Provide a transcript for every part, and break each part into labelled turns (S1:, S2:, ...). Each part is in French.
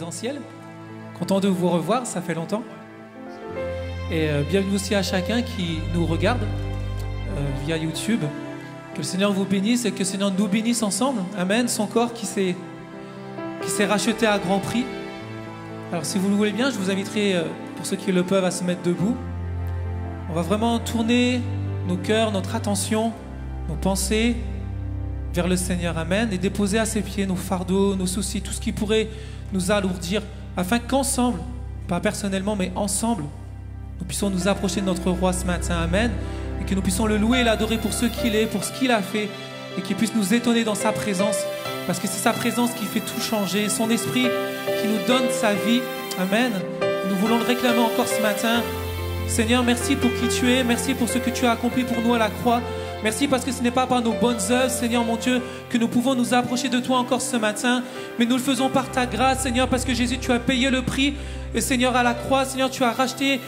S1: présentiel. Content de vous revoir, ça fait longtemps. Et bienvenue aussi à chacun qui nous regarde via YouTube. Que le Seigneur vous bénisse et que le Seigneur nous bénisse ensemble. Amen. Son corps qui s'est racheté à grand prix. Alors si vous le voulez bien, je vous inviterai, pour ceux qui le peuvent, à se mettre debout. On va vraiment tourner nos cœurs, notre attention, nos pensées vers le Seigneur. Amen. Et déposer à ses pieds nos fardeaux, nos soucis, tout ce qui pourrait nous alourdir, afin qu'ensemble, pas personnellement, mais ensemble, nous puissions nous approcher de notre roi ce matin. Amen. Et que nous puissions le louer et l'adorer pour ce qu'il est, pour ce qu'il a fait, et qu'il puisse nous étonner dans sa présence, parce que c'est sa présence qui fait tout changer, son esprit qui nous donne sa vie. Amen. Nous voulons le réclamer encore ce matin. Seigneur, merci pour qui tu es, merci pour ce que tu as accompli pour nous à la croix. Merci parce que ce n'est pas par nos bonnes œuvres, Seigneur mon Dieu, que nous pouvons nous approcher de toi encore ce matin, mais nous le faisons par ta grâce, Seigneur, parce que Jésus, tu as payé le prix. Et Seigneur, à la croix, Seigneur, tu as racheté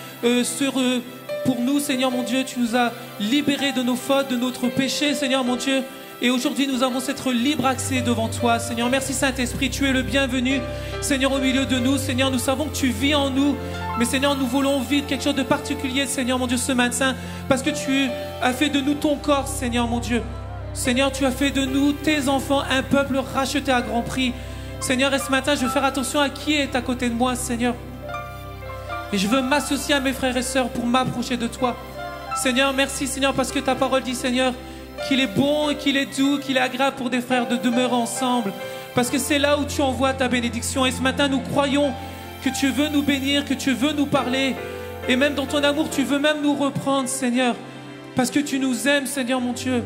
S1: pour nous, Seigneur mon Dieu, tu nous as libérés de nos fautes, de notre péché, Seigneur mon Dieu. Et aujourd'hui, nous avons cet libre accès devant toi, Seigneur. Merci Saint-Esprit, tu es le bienvenu, Seigneur, au milieu de nous. Seigneur, nous savons que tu vis en nous. Mais Seigneur, nous voulons vivre quelque chose de particulier, Seigneur mon Dieu, ce matin, parce que tu as fait de nous ton corps, Seigneur mon Dieu. Seigneur, tu as fait de nous, tes enfants, un peuple racheté à grand prix. Seigneur, et ce matin, je veux faire attention à qui est à côté de moi, Seigneur. Et je veux m'associer à mes frères et sœurs pour m'approcher de toi. Seigneur, merci, Seigneur, parce que ta parole dit, Seigneur, qu'il est bon et qu'il est doux, qu'il est agréable pour des frères de demeurer ensemble. Parce que c'est là où tu envoies ta bénédiction. Et ce matin, nous croyons que tu veux nous bénir, que tu veux nous parler. Et même dans ton amour, tu veux même nous reprendre, Seigneur. Parce que tu nous aimes, Seigneur mon Dieu.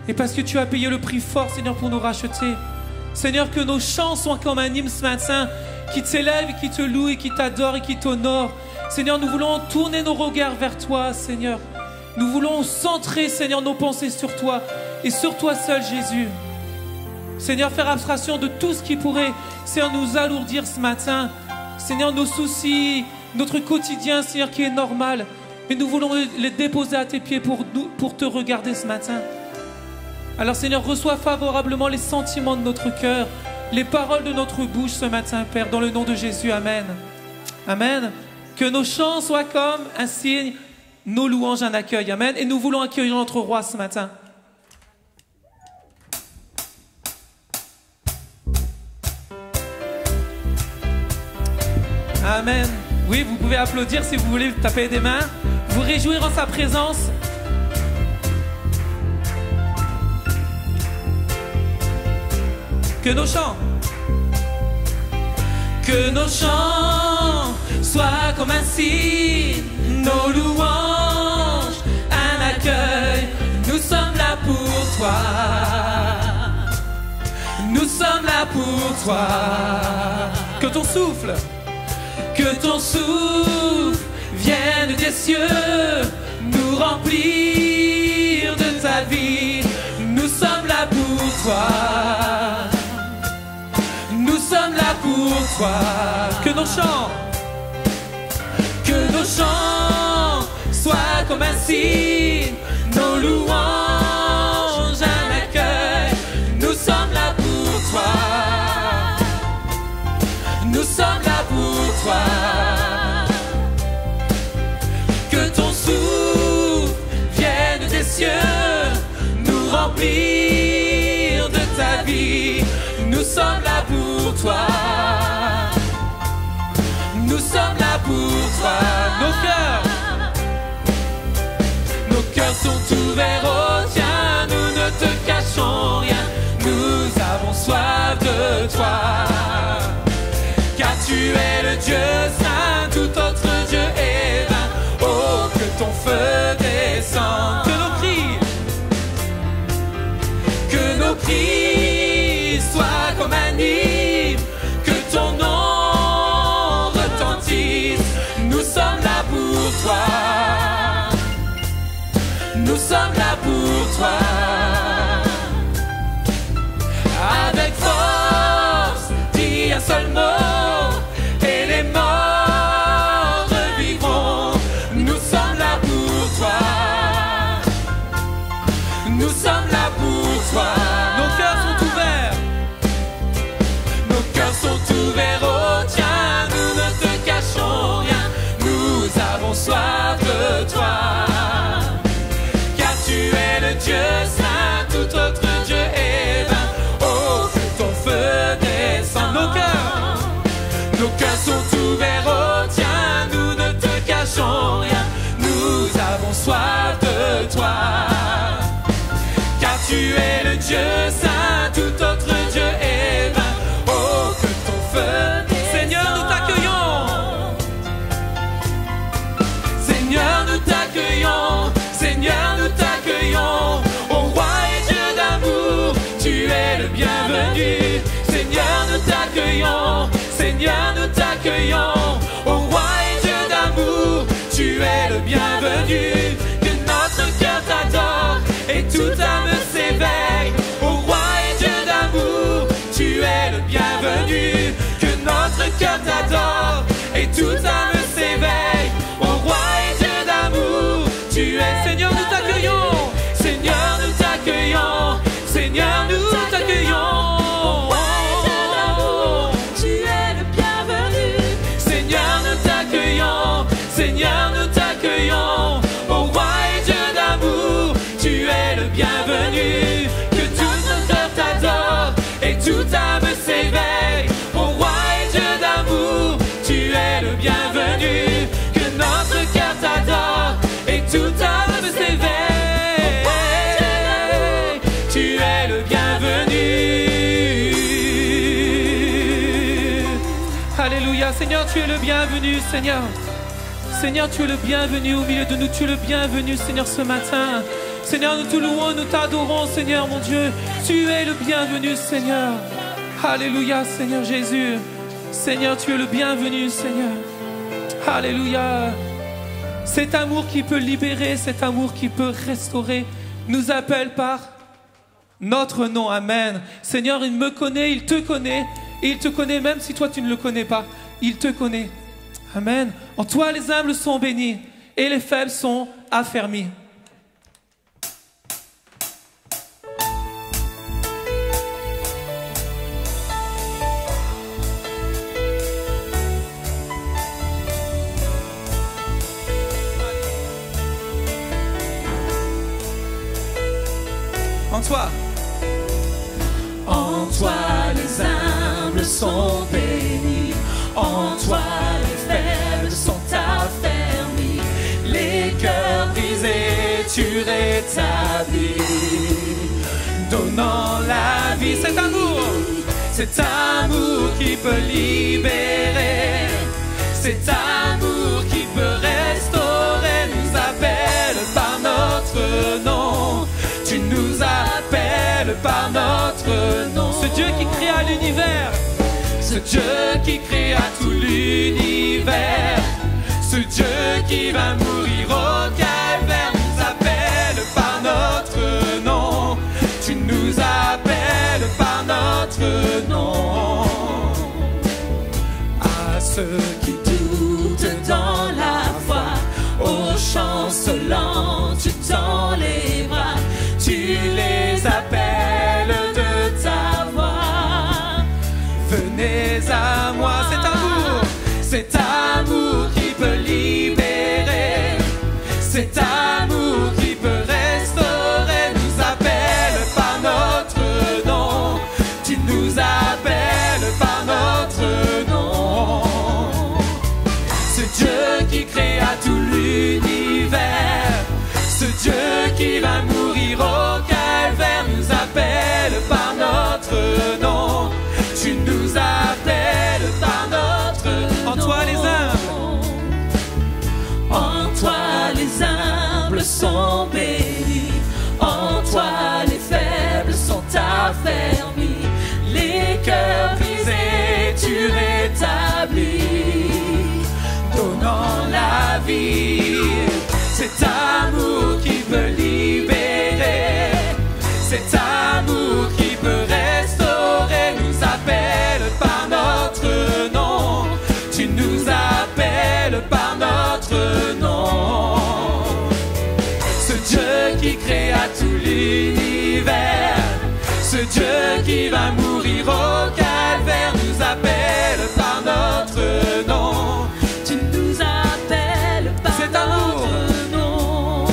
S1: Et parce que tu as payé le prix fort, Seigneur, pour nous racheter. Seigneur, que nos chants soient comme un hymne ce matin, qui t'élève, qui te loue et qui t'adore et qui t'honore. Seigneur, nous voulons tourner nos regards vers toi, Seigneur. Nous voulons centrer, Seigneur, nos pensées sur toi et sur toi seul, Jésus. Seigneur, faire abstraction de tout ce qui pourrait, Seigneur, nous alourdir ce matin. Seigneur, nos soucis, notre quotidien, Seigneur, qui est normal. Mais nous voulons les déposer à tes pieds pour te regarder ce matin. Alors, Seigneur, reçois favorablement les sentiments de notre cœur, les paroles de notre bouche ce matin, Père, dans le nom de Jésus. Amen. Amen. Que nos chants soient comme un signe, nos louanges un accueil. Amen. Et nous voulons accueillir notre roi ce matin. Amen. Oui, vous pouvez applaudir si vous voulez, taper des mains, vous réjouir en sa présence. Que nos chants soient comme un signe, nos louanges un accueil. Nous sommes là pour toi. Nous sommes là pour toi. Que ton souffle vienne des cieux, nous remplir de ta vie. Nous sommes là pour toi. Nous sommes là pour toi. Que nos chants soient comme un signe, nos louanges un accueil. Nous sommes là pour toi. Nous sommes là pour toi. Que ton souffle vienne des cieux, nous remplir de ta vie. Nous sommes là pour toi. Nous sommes là pour toi. Nos cœurs sont ouverts au tien. Nous ne te cachons rien. Nous avons soif de toi. Car tu es le Dieu saint, tout autre Dieu est vain. Oh, que ton feu descende. Que nos cris soient comme un hymne, que ton nom retentisse. Nous sommes là pour toi. Nous sommes là pour toi. Avec force, dis un seul mot, et les morts revivront. Nous sommes là pour toi. Nous sommes là pour toi. Nos cœurs sont ouverts. Nos cœurs sont ouverts au tien. Tu es le Dieu saint, tout autre Dieu est vain. Oh, que ton feu descende. Seigneur, nous t'accueillons. Seigneur, nous t'accueillons. Seigneur, nous t'accueillons. Ô roi et Dieu d'amour, tu es le bienvenu. Seigneur, nous t'accueillons. Seigneur, nous t'accueillons. Ô roi et Dieu d'amour, tu es le bienvenu. Que notre cœur t'adore et toute âme s'éveille. Ô roi et Dieu d'amour, tu es le bienvenu. Que notre cœur t'adore et toute âme s'éveille. Ô roi et Dieu d'amour, tu es. Seigneur, nous t'accueillons. Seigneur, nous t'accueillons. Seigneur, nous t'accueillons. Seigneur, nous t'accueillons. Ô roi et Dieu d'amour, tu es le bienvenu. Que tout notre cœur t'adore et toute âme s'éveille. Ô roi et Dieu d'amour, tu es le bienvenu. Que notre cœur t'adore et toute âme s'éveille. Tu es le bienvenu. Alléluia. Seigneur, tu es le bienvenu, Seigneur. Seigneur, tu es le bienvenu au milieu de nous. Tu es le bienvenu, Seigneur, ce matin. Seigneur, nous te louons, nous t'adorons, Seigneur, mon Dieu. Tu es le bienvenu, Seigneur. Alléluia, Seigneur Jésus. Seigneur, tu es le bienvenu, Seigneur. Alléluia. Cet amour qui peut libérer, cet amour qui peut restaurer, nous appelle par notre nom. Amen. Seigneur, il me connaît, il te connaît. Et il te connaît même si toi tu ne le connais pas. Il te connaît. Amen. En toi, les humbles sont bénis et les faibles sont affermis. En toi.
S2: En toi, les humbles sont bénis. En toi, les faibles sont affermis. Les cœurs brisés, tu rétablis. Donnant la vie, cet amour qui peut libérer, cet amour qui peut restaurer, nous appelle par notre nom. Tu nous appelles par notre nom.
S1: Ce Dieu qui créa l'univers.
S2: Ce Dieu qui créa tout l'univers, ce Dieu qui va mourir au calvaire, nous appelle par notre nom. Tu nous appelles par notre nom. À ceux qui doutent dans la foi, aux chancelants, tu tends les bras, tu les appelles de ta voix. Venez à moi, cet amour qui peut libérer, cet amour qui peut restaurer, nous appelle par notre nom. Tu nous appelles par notre nom. Ce Dieu qui créa tout l'univers, ce Dieu qui va mourir au calvaire, nous appelle par notre nom. Tu nous appelles par notre nom.
S1: En toi les humbles.
S2: En toi les humbles sont bénis. En toi les faibles sont affermis. Les cœurs brisés tu rétablis. Donnant la vie, cet amour qui peut libérer, cet amour qui peut restaurer, nous appelle par notre nom. Tu nous appelles par notre nom. Ce Dieu qui créa tout l'univers, ce Dieu qui va mourir au calvaire, nous appelle par notre nom. Tu nous appelles par notre nom.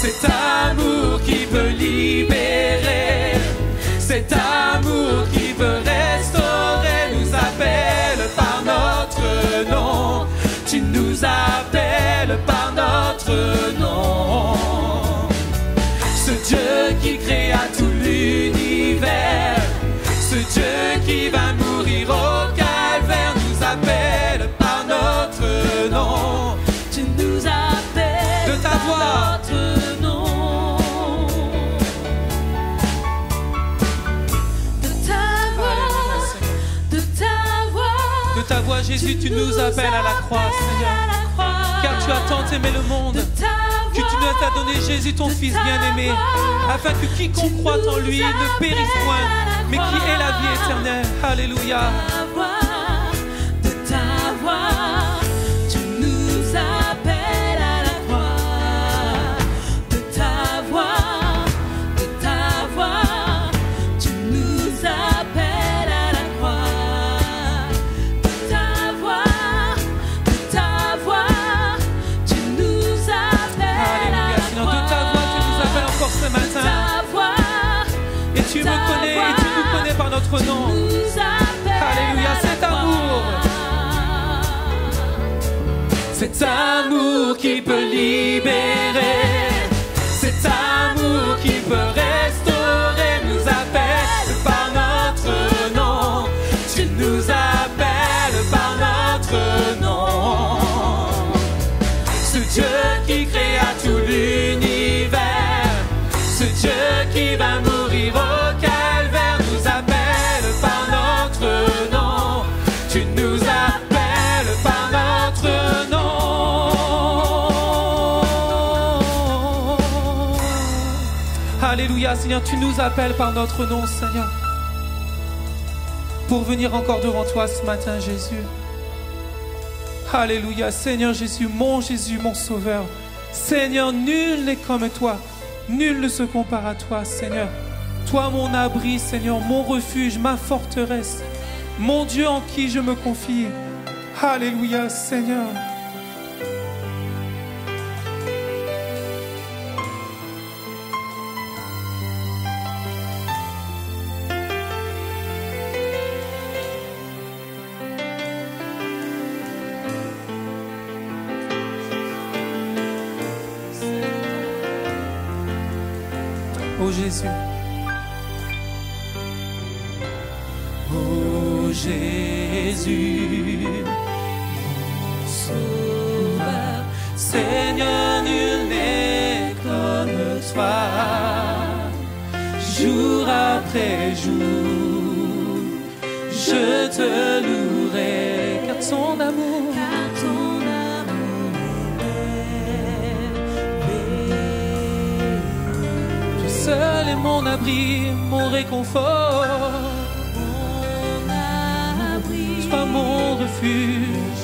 S2: Cet amour qui peut libérer, cet amour qui peut restaurer, nous appelle par notre nom. Tu nous appelles par notre nom. Ce Dieu qui créa tout l'univers, ce Dieu qui va mourir au calvaire, nous appelle par notre nom.
S3: Tu nous appelles
S2: De ta
S3: par
S2: voix.
S3: notre nom. De ta voix, de ta voix.
S1: De ta voix, Jésus, tu nous appelles à la croix, Seigneur. Car tu as tant aimé le monde que tu nous as donné Jésus, ton Fils bien-aimé, afin que quiconque croit en lui ne périsse point, mais qui ait la vie éternelle. Alléluia.
S3: De ta voix, tu nous appelles à la croix. De ta voix, tu nous appelles à la croix. De ta voix, tu nous appelles à
S1: Alléluia.
S3: la
S1: Seigneur,
S3: croix.
S1: de ta voix, tu nous appelles encore ce matin.
S3: Ta voix,
S1: Et tu me connais et tu nous connais par notre nom.
S3: nous appelles
S1: Alléluia,
S3: à la
S1: cet amour.
S2: Cet amour qui peut libérer, cet amour qui peut restaurer, nous appelle par notre nom. Tu nous appelles par notre nom. Ce Dieu qui créa tout l'univers, ce Dieu qui va mourir au calvaire, nous appelle par notre nom. Tu nous appelles par notre nom.
S1: Alléluia, Seigneur, tu nous appelles par notre nom, Seigneur, pour venir encore devant toi ce matin, Jésus. Alléluia, Seigneur Jésus, mon Sauveur. Seigneur, nul n'est comme toi, nul ne se compare à toi, Seigneur. Toi, mon abri, Seigneur, mon refuge, ma forteresse, mon Dieu en qui je me confie. Alléluia, Seigneur. Oh Jésus.
S2: Oh Jésus, mon Sauveur, Seigneur, nul n'est comme toi. Jour après jour, je te louerai, car ton amour, seul est mon abri, mon réconfort, toi mon refuge,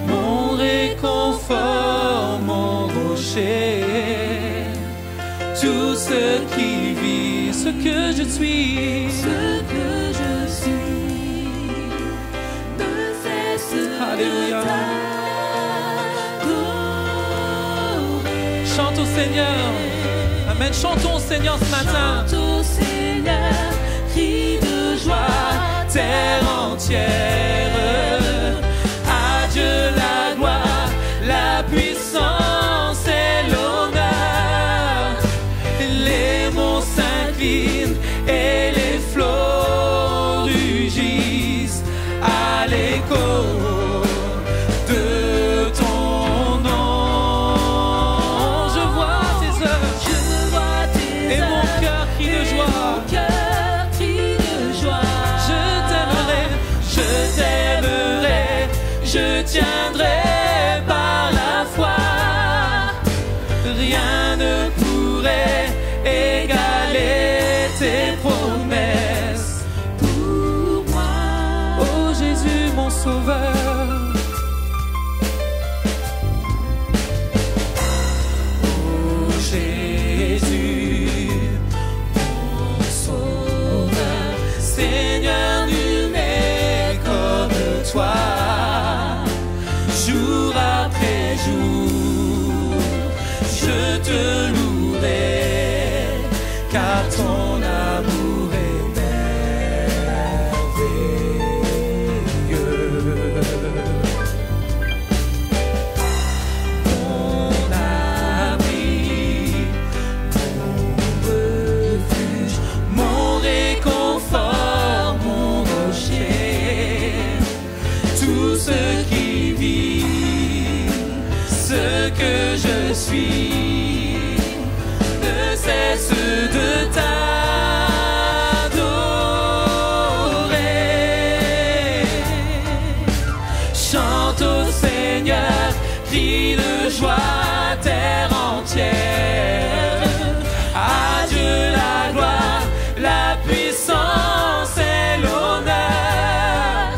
S2: mon réconfort, mon rocher, tout ce qui vit, ce que je suis,
S3: ne cesse
S2: Alléluia.
S3: de
S2: Chante au Seigneur. Amen. Chantons au Seigneur ce matin.
S3: Chante au Seigneur, crie de joie,
S2: Terre entière. À Dieu la gloire, la puissance et l'honneur. Les monts s'inclinent et les flots rugissent à l'écho de ton nom. Je vois tes œuvres et mon cœur crie de joie. Je tiendrai par la foi, rien ne pourrait égaler suis, ne cesse de t'adorer. Chante au Seigneur, crie de joie, terre entière. À Dieu la gloire, la puissance et l'honneur.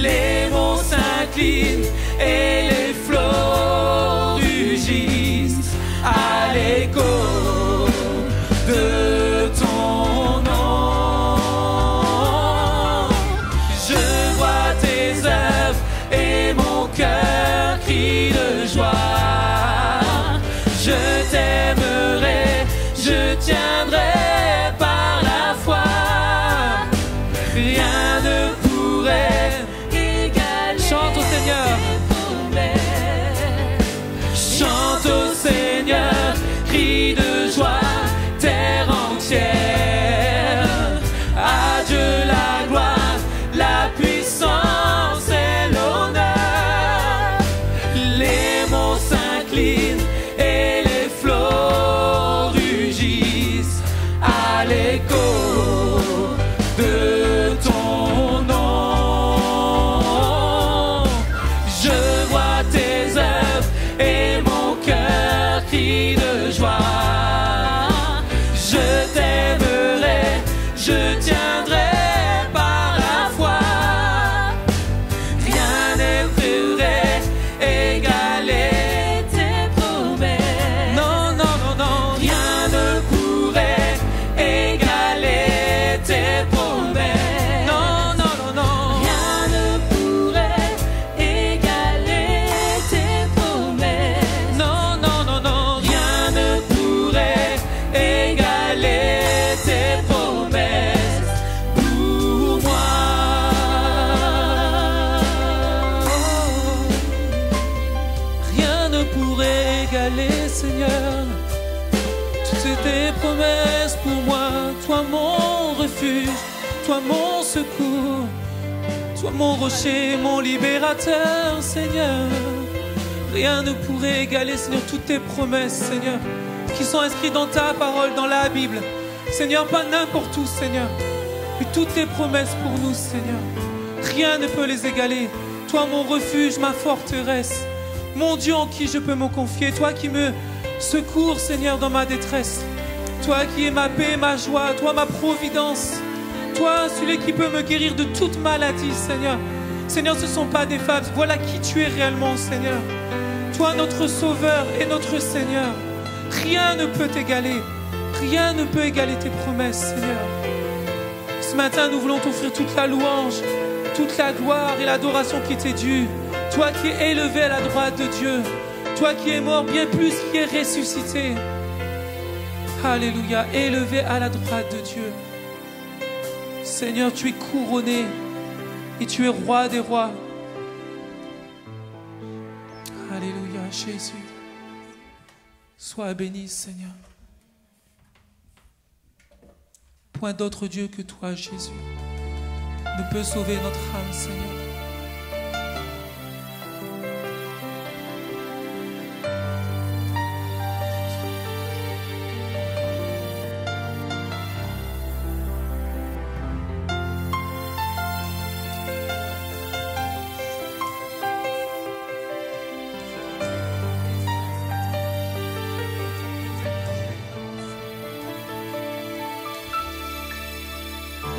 S2: Les monts s'inclinent et les flots rugissent à l'écho de ton nom. Je vois tes œuvres et mon cœur crie de joie. Je t'aimerai, je tiendrai par la foi. Rien ne pourrait égaler. Chante au Seigneur. Chante au Seigneur, crie de joie, terre entière. À Dieu la gloire, la puissance et l'honneur. Les monts s'inclinent et les flots rugissent à l'écho de ton nom. Je vois tes œuvres et mon cœur crie de joie. Je t'aimerai, je tiendrai par la foi. Rien ne pourrait égaler tes promesses. Non, non, non, non. Rien ne pourrait égaler tes promesses. Non, non, non, non. Rien ne pourrait égaler tes promesses. Non, non, non, non. Rien ne pourrait égaler tes promesses pour moi. Rien ne pourrait égaler, Seigneur, toutes tes promesses pour moi. Toi mon refuge, toi mon secours, toi mon rocher, mon libérateur, Seigneur. Rien ne pourrait égaler, Seigneur, toutes tes promesses, Seigneur, qui sont inscrites dans ta parole, dans la Bible. Seigneur, pas n'importe où, Seigneur, mais toutes tes promesses pour nous, Seigneur. Rien ne peut les égaler. Toi mon refuge, ma forteresse, mon Dieu en qui je peux me confier. Toi qui me secours, Seigneur, dans ma détresse. Toi qui es ma paix, ma joie. Toi ma providence. Toi celui qui peut me guérir de toute maladie, Seigneur. Seigneur, ce ne sont pas des fables. Voilà qui tu es réellement, Seigneur. Toi notre Sauveur et notre Seigneur. Rien ne peut t'égaler. Rien ne peut égaler tes promesses, Seigneur. Ce matin, nous voulons t'offrir toute la louange, toute la gloire et l'adoration qui t'est due. Toi qui es élevé à la droite de Dieu. Toi qui es mort, bien plus qui est ressuscité. Alléluia, élevé à la droite de Dieu. Seigneur, tu es couronné et tu es roi des rois. Alléluia, Jésus. Sois béni, Seigneur. Point d'autre Dieu que toi, Jésus, ne peut sauver notre âme, Seigneur.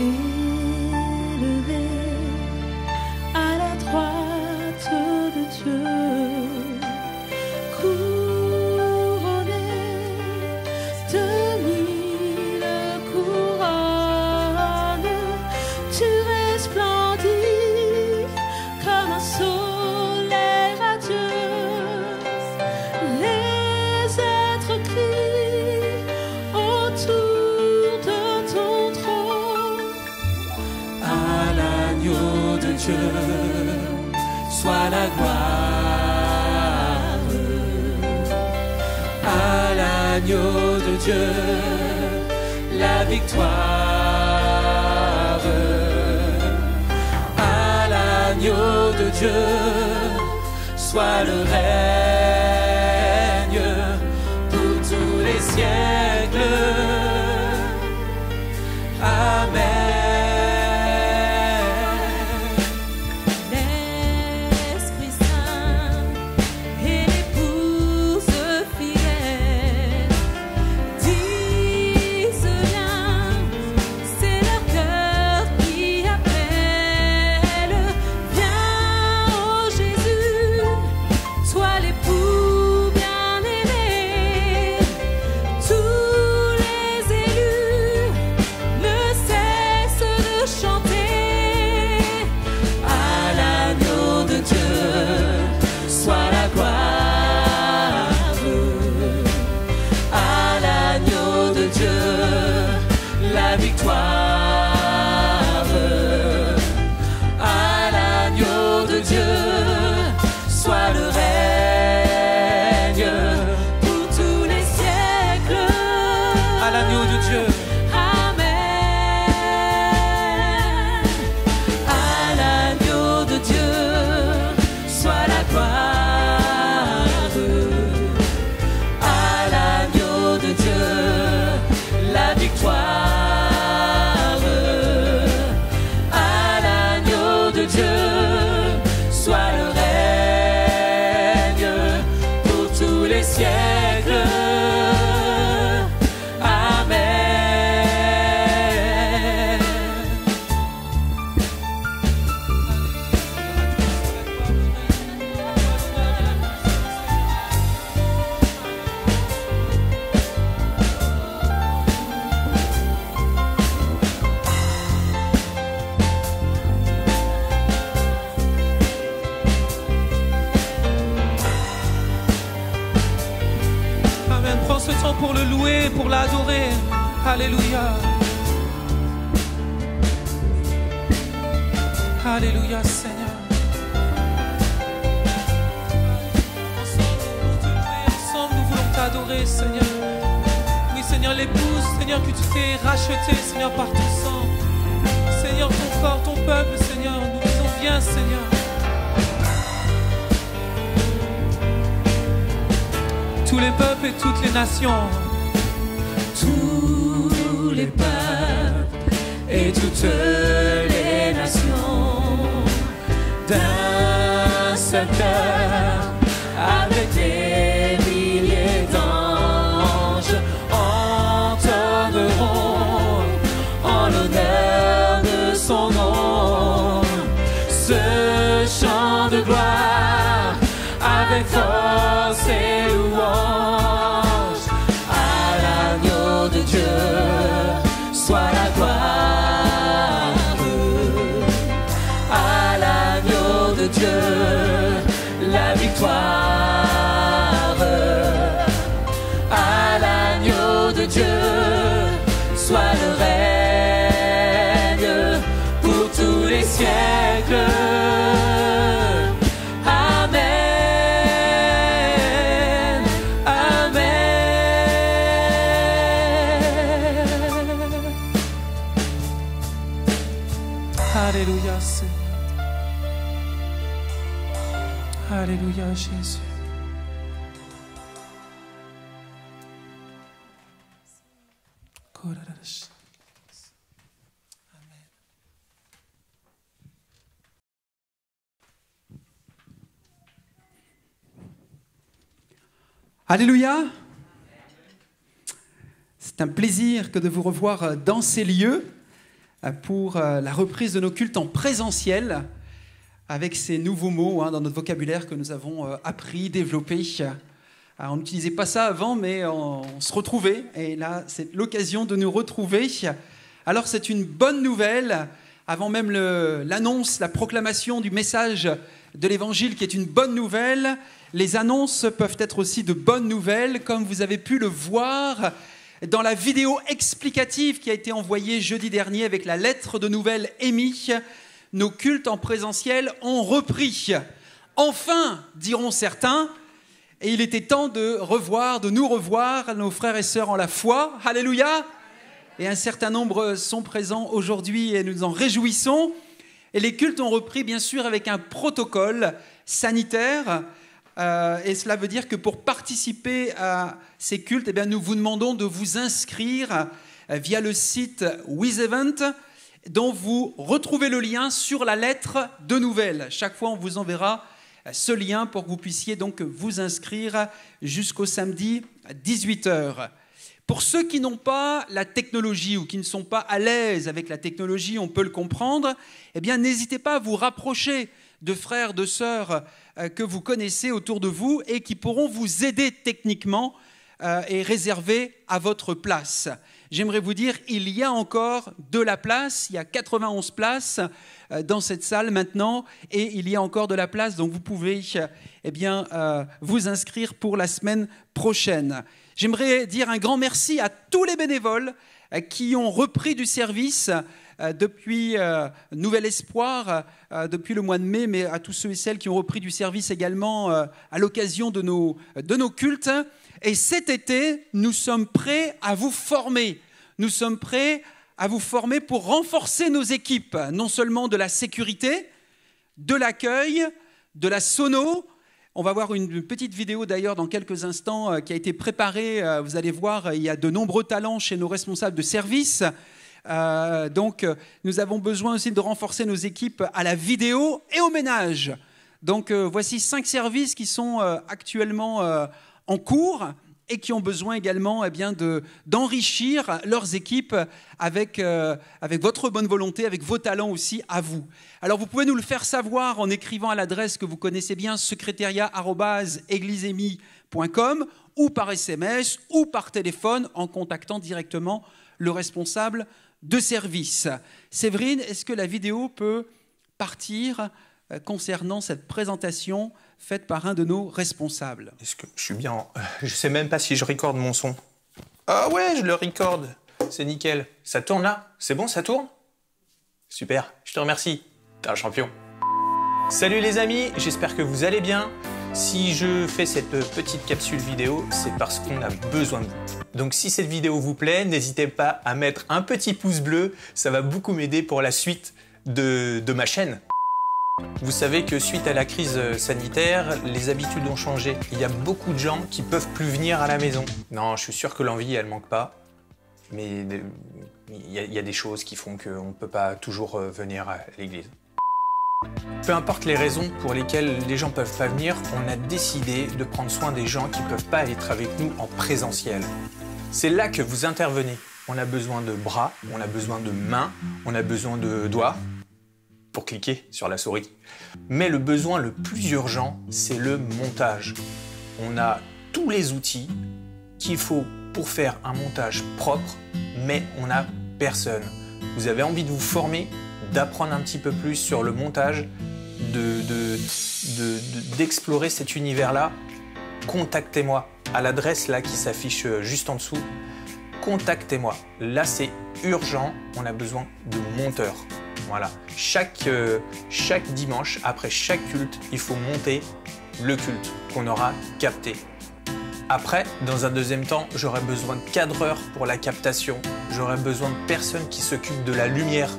S3: Élevé à la droite de Dieu, couronné de 1000 couronnes, tu resplendis comme un soleil radieux. Les êtres crient autour de ton trône.
S2: À l'agneau de Dieu soit la gloire. À l'agneau de Dieu la victoire. À l'agneau de Dieu soit le règne. siècles. Amen. Pour le louer, pour l'adorer. Alléluia. Alléluia, Seigneur. Ensemble, nous voulons t'adorer, Seigneur. Oui, Seigneur, l'épouse, Seigneur, que tu t'es racheté, Seigneur, par ton sang. Seigneur, ton corps, ton peuple, Seigneur, nous disons viens, Seigneur. Tous les peuples et toutes les nations,
S3: tous les peuples et toutes les nations, d'un seul cœur, avec des milliers d'anges, entonneront en l'honneur de son nom ce chant de gloire avec force et louange. À l'agneau de Dieu soit la gloire. À l'agneau de Dieu la victoire. À l'agneau de Dieu soit le règne pour tous les siècles.
S2: Alléluia, Seigneur. Alléluia, Jésus. Amen.
S4: Alléluia. C'est un plaisir que de vous revoir dans ces lieux pour la reprise de nos cultes en présentiel avec ces nouveaux mots dans notre vocabulaire que nous avons appris, développés. On n'utilisait pas ça avant, mais on se retrouvait. Et là, c'est l'occasion de nous retrouver. Alors, c'est une bonne nouvelle, avant même l'annonce, la proclamation du message de l'Évangile, qui est une bonne nouvelle. Les annonces peuvent être aussi de bonnes nouvelles, comme vous avez pu le voir dans la vidéo explicative qui a été envoyée jeudi dernier avec la lettre de nouvelles émise. Nos cultes en présentiel ont repris. Enfin, diront certains, et il était temps de nous revoir, nos frères et sœurs en la foi. Alléluia. Et un certain nombre sont présents aujourd'hui et nous en réjouissons. Et les cultes ont repris, bien sûr, avec un protocole sanitaire, Et cela veut dire que pour participer à ces cultes, eh bien, nous vous demandons de vous inscrire via le site WizEvent, dont vous retrouvez le lien sur la lettre de nouvelles. Chaque fois, on vous enverra ce lien pour que vous puissiez donc vous inscrire jusqu'au samedi à 18h. Pour ceux qui n'ont pas la technologie ou qui ne sont pas à l'aise avec la technologie, on peut le comprendre, eh bien, n'hésitez pas à vous rapprocher de frères, de sœurs que vous connaissez autour de vous et qui pourront vous aider techniquement et réserver à votre place. J'aimerais vous dire, il y a encore de la place, il y a 91 places dans cette salle maintenant et il y a encore de la place, donc vous pouvez vous inscrire pour la semaine prochaine. J'aimerais dire un grand merci à tous les bénévoles qui ont repris du service depuis Nouvel Espoir, depuis le mois de mai, mais à tous ceux et celles qui ont repris du service également à l'occasion de nos cultes. Et cet été, nous sommes prêts à vous former. Nous sommes prêts à vous former pour renforcer nos équipes, non seulement de la sécurité, de l'accueil, de la sono. On va voir une petite vidéo d'ailleurs dans quelques instants qui a été préparée. Vous allez voir, il y a de nombreux talents chez nos responsables de service. Donc, nous avons besoin aussi de renforcer nos équipes à la vidéo et au ménage. Donc, voici 5 services qui sont actuellement en cours et qui ont besoin également d'enrichir leurs équipes avec votre bonne volonté, avec vos talents aussi à vous. Alors vous pouvez nous le faire savoir en écrivant à l'adresse que vous connaissez bien, secrétariat@eglisemi.com, ou par SMS ou par téléphone en contactant directement le responsable de service. Séverine, est-ce que la vidéo peut partir concernant cette présentation faite par un de nos responsables?
S5: Est-ce que je suis bien Je sais même pas si je recorde mon son. Ah ouais, je le recorde. C'est nickel. Ça tourne là? C'est bon, ça tourne? Super, je te remercie. T'es un champion. Salut les amis, j'espère que vous allez bien. Si je fais cette petite capsule vidéo, c'est parce qu'on a besoin de vous. Donc si cette vidéo vous plaît, n'hésitez pas à mettre un petit pouce bleu. Ça va beaucoup m'aider pour la suite de ma chaîne. Vous savez que suite à la crise sanitaire, les habitudes ont changé. Il y a beaucoup de gens qui peuvent plus venir à la maison. Non, je suis sûr que l'envie, elle manque pas. Mais il y a des choses qui font qu'on ne peut pas toujours venir à l'église. Peu importe les raisons pour lesquelles les gens ne peuvent pas venir, on a décidé de prendre soin des gens qui ne peuvent pas être avec nous en présentiel. C'est là que vous intervenez. On a besoin de bras, on a besoin de mains, on a besoin de doigts pour cliquer sur la souris. Mais le besoin le plus urgent, c'est le montage. On a tous les outils qu'il faut pour faire un montage propre, mais on n'a personne. Vous avez envie de vous former, d'apprendre un petit peu plus sur le montage, d'explorer cet univers-là, contactez-moi à l'adresse là qui s'affiche juste en dessous. Contactez-moi. Là, c'est urgent. On a besoin de monteurs. Voilà. Chaque dimanche, après chaque culte, il faut monter le culte qu'on aura capté. Après, dans un deuxième temps, j'aurai besoin de cadreurs pour la captation. J'aurai besoin de personnes qui s'occupent de la lumière.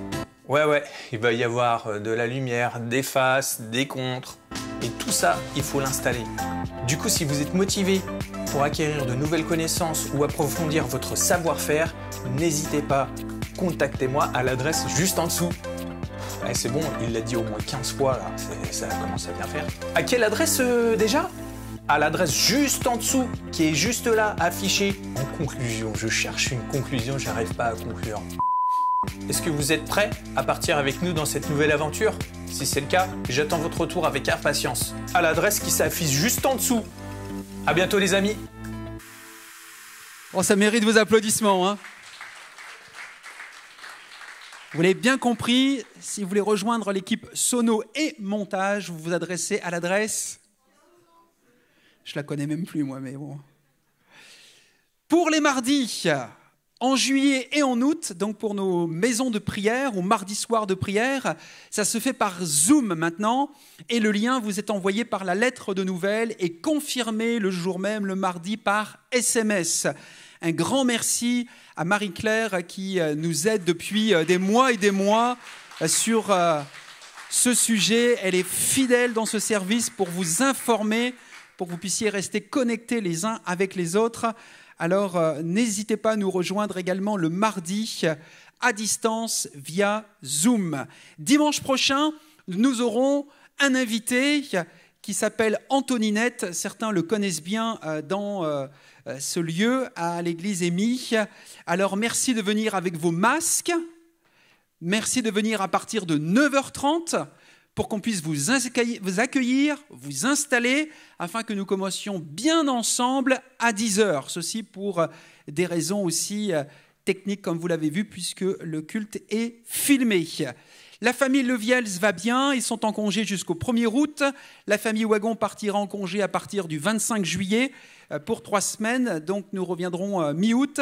S5: Ouais, il va y avoir de la lumière, des faces, des contres. Et tout ça, il faut l'installer. Du coup, si vous êtes motivé pour acquérir de nouvelles connaissances ou approfondir votre savoir-faire, n'hésitez pas, contactez-moi à l'adresse juste en dessous. Ouais, c'est bon, il l'a dit au moins 15 fois, là, ça commence à bien faire. À quelle adresse déjà? À l'adresse juste en dessous, qui est juste là, affichée. En conclusion, je cherche une conclusion, j'arrive pas à conclure. Est-ce que vous êtes prêts à partir avec nous dans cette nouvelle aventure? Si c'est le cas, j'attends votre retour avec impatience. À l'adresse qui s'affiche juste en dessous. À bientôt les amis.
S4: Oh, ça mérite vos applaudissements, hein. Vous l'avez bien compris, si vous voulez rejoindre l'équipe sono et montage, vous vous adressez à l'adresse... Je la connais même plus, moi, mais bon. Pour les mardis, en juillet et en août, donc pour nos maisons de prière ou mardi soir de prière, ça se fait par Zoom maintenant. Et le lien vous est envoyé par la lettre de nouvelles et confirmé le jour même, le mardi, par SMS. Un grand merci à Marie-Claire qui nous aide depuis des mois et des mois sur ce sujet. Elle est fidèle dans ce service pour vous informer pour que vous puissiez rester connectés les uns avec les autres. Alors, n'hésitez pas à nous rejoindre également le mardi à distance via Zoom. Dimanche prochain, nous aurons un invité qui s'appelle Antoninette. Certains le connaissent bien dans ce lieu à l'église Émy. Alors, merci de venir avec vos masques. Merci de venir à partir de 9h30 pour qu'on puisse vous accueillir, vous installer, afin que nous commencions bien ensemble à 10h. Ceci pour des raisons aussi techniques, comme vous l'avez vu, puisque le culte est filmé. La famille Leviels va bien, ils sont en congé jusqu'au 1er août. La famille Wagon partira en congé à partir du 25 juillet pour 3 semaines, donc nous reviendrons mi-août.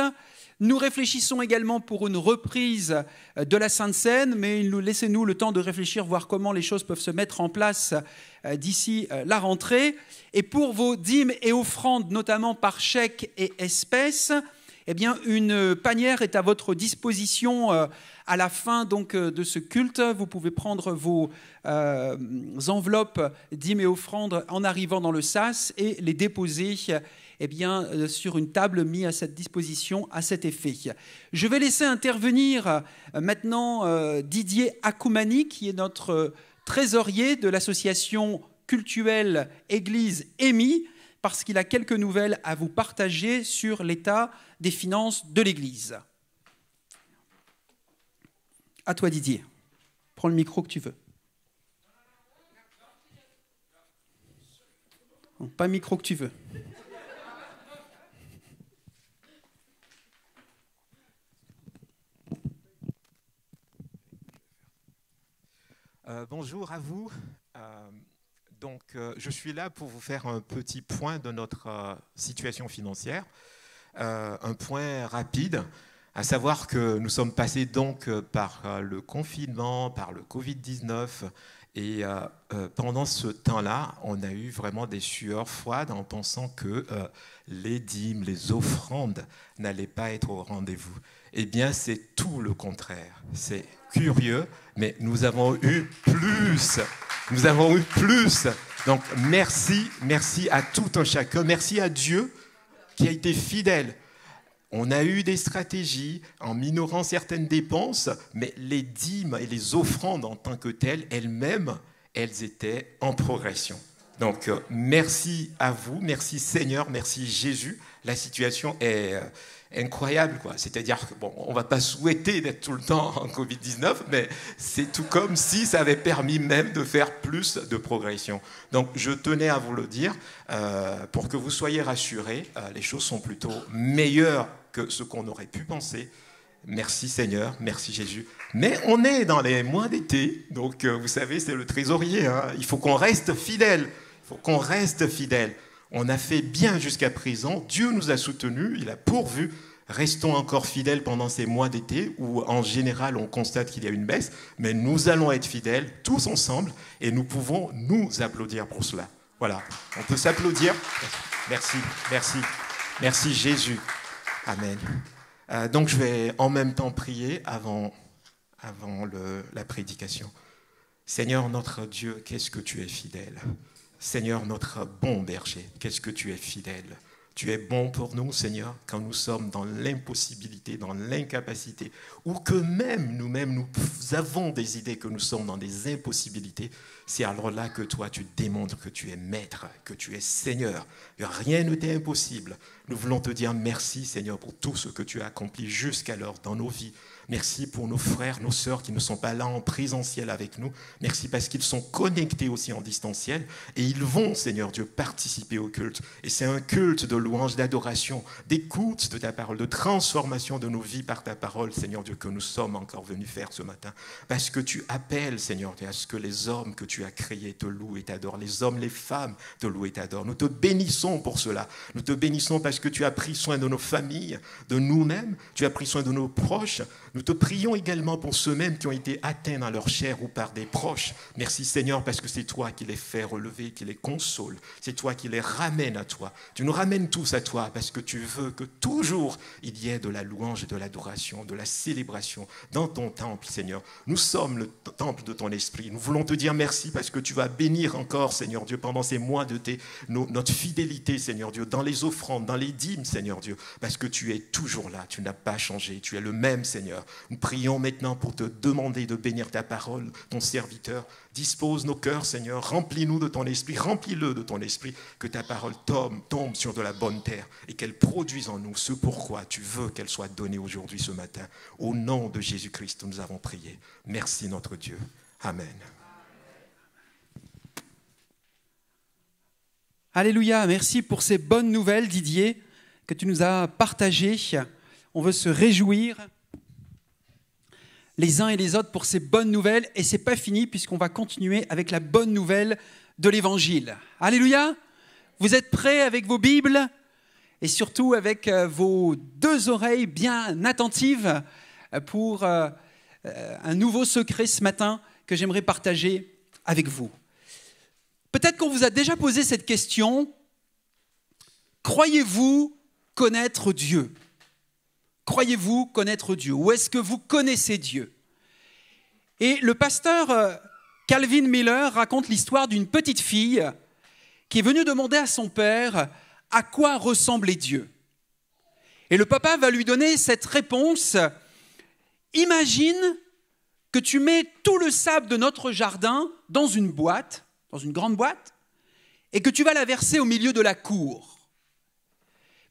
S4: Nous réfléchissons également pour une reprise de la Sainte Seine, mais laissez-nous le temps de réfléchir, voir comment les choses peuvent se mettre en place d'ici la rentrée. Et pour vos dîmes et offrandes, notamment par chèque et espèces, eh bien, une panière est à votre disposition à la fin donc, de ce culte. Vous pouvez prendre vos enveloppes dîmes et offrandes en arrivant dans le sas et les déposer eh bien, sur une table mise à cette disposition à cet effet. Je vais laisser intervenir maintenant Didier Akoumani, qui est notre trésorier de l'association cultuelle Église Émy, parce qu'il a quelques nouvelles à vous partager sur l'état des finances de l'Église. À toi Didier, prends le micro que tu veux. Non, pas le micro que tu veux.
S6: Bonjour à vous. Je suis là pour vous faire un petit point de notre situation financière, un point rapide, à savoir que nous sommes passés donc par le confinement, par le Covid-19, et pendant ce temps-là, on a eu vraiment des sueurs froides en pensant que les dîmes, les offrandes n'allaient pas être au rendez-vous. Eh bien, c'est tout le contraire. C'est curieux, mais nous avons eu plus. Nous avons eu plus. Donc, merci à tout un chacun. Merci à Dieu qui a été fidèle. On a eu des stratégies en minorant certaines dépenses, mais les dîmes et les offrandes en tant que telles, elles-mêmes, elles étaient en progression. Donc, merci à vous, merci Seigneur, merci Jésus. La situation est incroyable, quoi. C'est-à-dire que, bon, on ne va pas souhaiter d'être tout le temps en Covid-19, mais c'est tout comme si ça avait permis même de faire plus de progression. Donc, je tenais à vous le dire pour que vous soyez rassurés. Les choses sont plutôt meilleures que ce qu'on aurait pu penser. Merci Seigneur, merci Jésus. Mais on est dans les mois d'été, donc vous savez, c'est le trésorier. Hein. Il faut qu'on reste fidèle. Il faut qu'on reste fidèle. On a fait bien jusqu'à présent. Dieu nous a soutenus, il a pourvu. Restons encore fidèles pendant ces mois d'été où, en général, on constate qu'il y a une baisse. Mais nous allons être fidèles tous ensemble et nous pouvons nous applaudir pour cela. Voilà, on peut s'applaudir. Merci, merci, merci Jésus. Amen. Donc, je vais en même temps prier avant la prédication. Seigneur notre Dieu, qu'est-ce que tu es fidèle. Seigneur notre bon berger, qu'est-ce que tu es fidèle. Tu es bon pour nous, Seigneur, quand nous sommes dans l'impossibilité, dans l'incapacité, ou que même nous-mêmes, nous avons des idées que nous sommes dans des impossibilités. C'est alors là que toi, tu démontres que tu es maître, que tu es Seigneur. Rien ne t'est impossible. Nous voulons te dire merci, Seigneur, pour tout ce que tu as accompli jusqu'alors dans nos vies. Merci pour nos frères, nos sœurs qui ne sont pas là en présentiel avec nous. Merci parce qu'ils sont connectés aussi en distanciel et ils vont, Seigneur Dieu, participer au culte. Et c'est un culte de louange, d'adoration, d'écoute de ta parole, de transformation de nos vies par ta parole, Seigneur Dieu, que nous sommes encore venus faire ce matin. Parce que tu appelles, Seigneur Dieu, à ce que les hommes que tu as créés te louent et t'adorent. Les hommes, les femmes te louent et t'adorent. Nous te bénissons pour cela. Nous te bénissons parce que tu as pris soin de nos familles, de nous-mêmes, tu as pris soin de nos proches. Nous te prions également pour ceux-mêmes qui ont été atteints dans leur chair ou par des proches. Merci Seigneur, parce que c'est toi qui les fais relever, qui les console. C'est toi qui les ramènes à toi. Tu nous ramènes tous à toi parce que tu veux que toujours il y ait de la louange et de l'adoration, de la célébration dans ton temple, Seigneur. Nous sommes le temple de ton esprit. Nous voulons te dire merci parce que tu vas bénir encore, Seigneur Dieu, pendant ces mois de notre fidélité, Seigneur Dieu, dans les offrandes, dans les dîmes, Seigneur Dieu, parce que tu es toujours là, tu n'as pas changé, tu es le même, Seigneur. Nous prions maintenant pour te demander de bénir ta parole, ton serviteur. Dispose nos cœurs, Seigneur, remplis-nous de ton esprit, remplis-le de ton esprit, que ta parole tombe sur de la bonne terre et qu'elle produise en nous ce pourquoi tu veux qu'elle soit donnée aujourd'hui, ce matin. Au nom de Jésus-Christ, nous avons prié. Merci notre Dieu. Amen.
S4: Alléluia, merci pour ces bonnes nouvelles, Didier, que tu nous as partagées. On veut se réjouir les uns et les autres pour ces bonnes nouvelles. Et ce n'est pas fini puisqu'on va continuer avec la bonne nouvelle de l'Évangile. Alléluia. Vous êtes prêts avec vos Bibles et surtout avec vos deux oreilles bien attentives pour un nouveau secret ce matin que j'aimerais partager avec vous. Peut-être qu'on vous a déjà posé cette question. Croyez-vous connaître Dieu ? Croyez-vous connaître Dieu ? Ou est-ce que vous connaissez Dieu ? Et le pasteur Calvin Miller raconte l'histoire d'une petite fille qui est venue demander à son père à quoi ressemblait Dieu. Et le papa va lui donner cette réponse. Imagine que tu mets tout le sable de notre jardin dans une boîte, dans une grande boîte, et que tu vas la verser au milieu de la cour.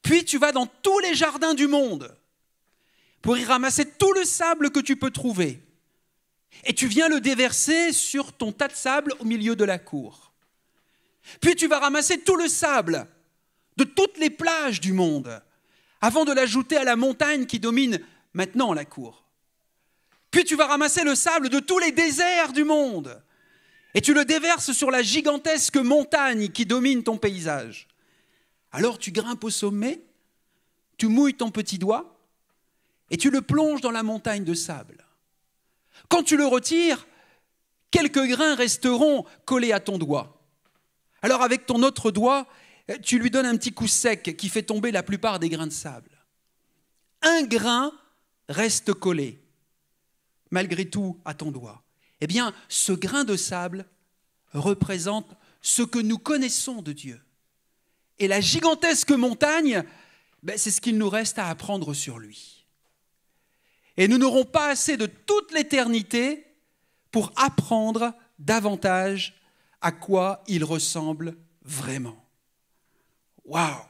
S4: Puis tu vas dans tous les jardins du monde pour y ramasser tout le sable que tu peux trouver. Et tu viens le déverser sur ton tas de sable au milieu de la cour. Puis tu vas ramasser tout le sable de toutes les plages du monde avant de l'ajouter à la montagne qui domine maintenant la cour. Puis tu vas ramasser le sable de tous les déserts du monde et tu le déverses sur la gigantesque montagne qui domine ton paysage. Alors tu grimpes au sommet, tu mouilles ton petit doigt et tu le plonges dans la montagne de sable. Quand tu le retires, quelques grains resteront collés à ton doigt. Alors avec ton autre doigt, tu lui donnes un petit coup sec qui fait tomber la plupart des grains de sable. Un grain reste collé, malgré tout, à ton doigt. Eh bien, ce grain de sable représente ce que nous connaissons de Dieu. Et la gigantesque montagne, c'est ce qu'il nous reste à apprendre sur lui. Et nous n'aurons pas assez de toute l'éternité pour apprendre davantage à quoi il ressemble vraiment. Waouh!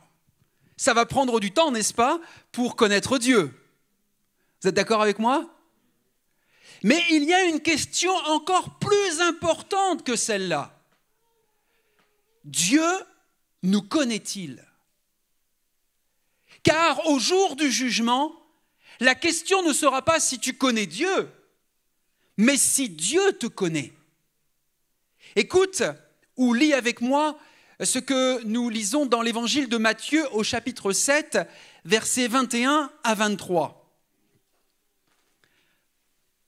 S4: Ça va prendre du temps, n'est-ce pas, pour connaître Dieu. Vous êtes d'accord avec moi? Mais il y a une question encore plus importante que celle-là. Dieu nous connaît-il? Car au jour du jugement, la question ne sera pas si tu connais Dieu, mais si Dieu te connaît. Écoute ou lis avec moi ce que nous lisons dans l'évangile de Matthieu au chapitre 7, versets 21 à 23.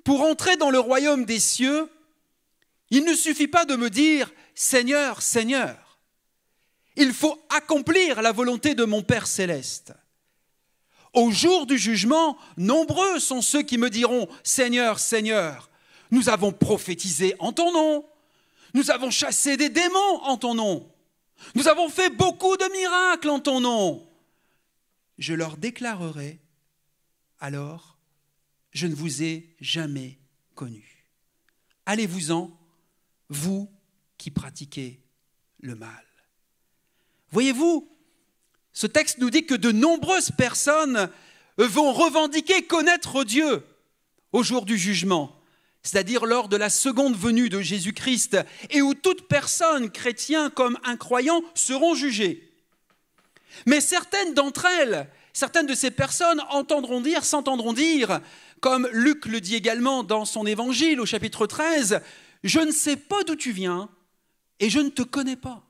S4: Pour entrer dans le royaume des cieux, il ne suffit pas de me dire « Seigneur, Seigneur ». Il faut accomplir la volonté de mon Père céleste. Au jour du jugement, nombreux sont ceux qui me diront « Seigneur, Seigneur, nous avons prophétisé en ton nom, nous avons chassé des démons en ton nom, nous avons fait beaucoup de miracles en ton nom. » Je leur déclarerai alors, je ne vous ai jamais connu. Allez-vous-en, vous qui pratiquez le mal. Voyez-vous, ce texte nous dit que de nombreuses personnes vont revendiquer connaître Dieu au jour du jugement, c'est-à-dire lors de la seconde venue de Jésus-Christ, et où toute personne, chrétien comme incroyant, seront jugées. Mais certaines d'entre elles, certaines de ces personnes s'entendront dire, comme Luc le dit également dans son évangile au chapitre 13, « Je ne sais pas d'où tu viens et je ne te connais pas.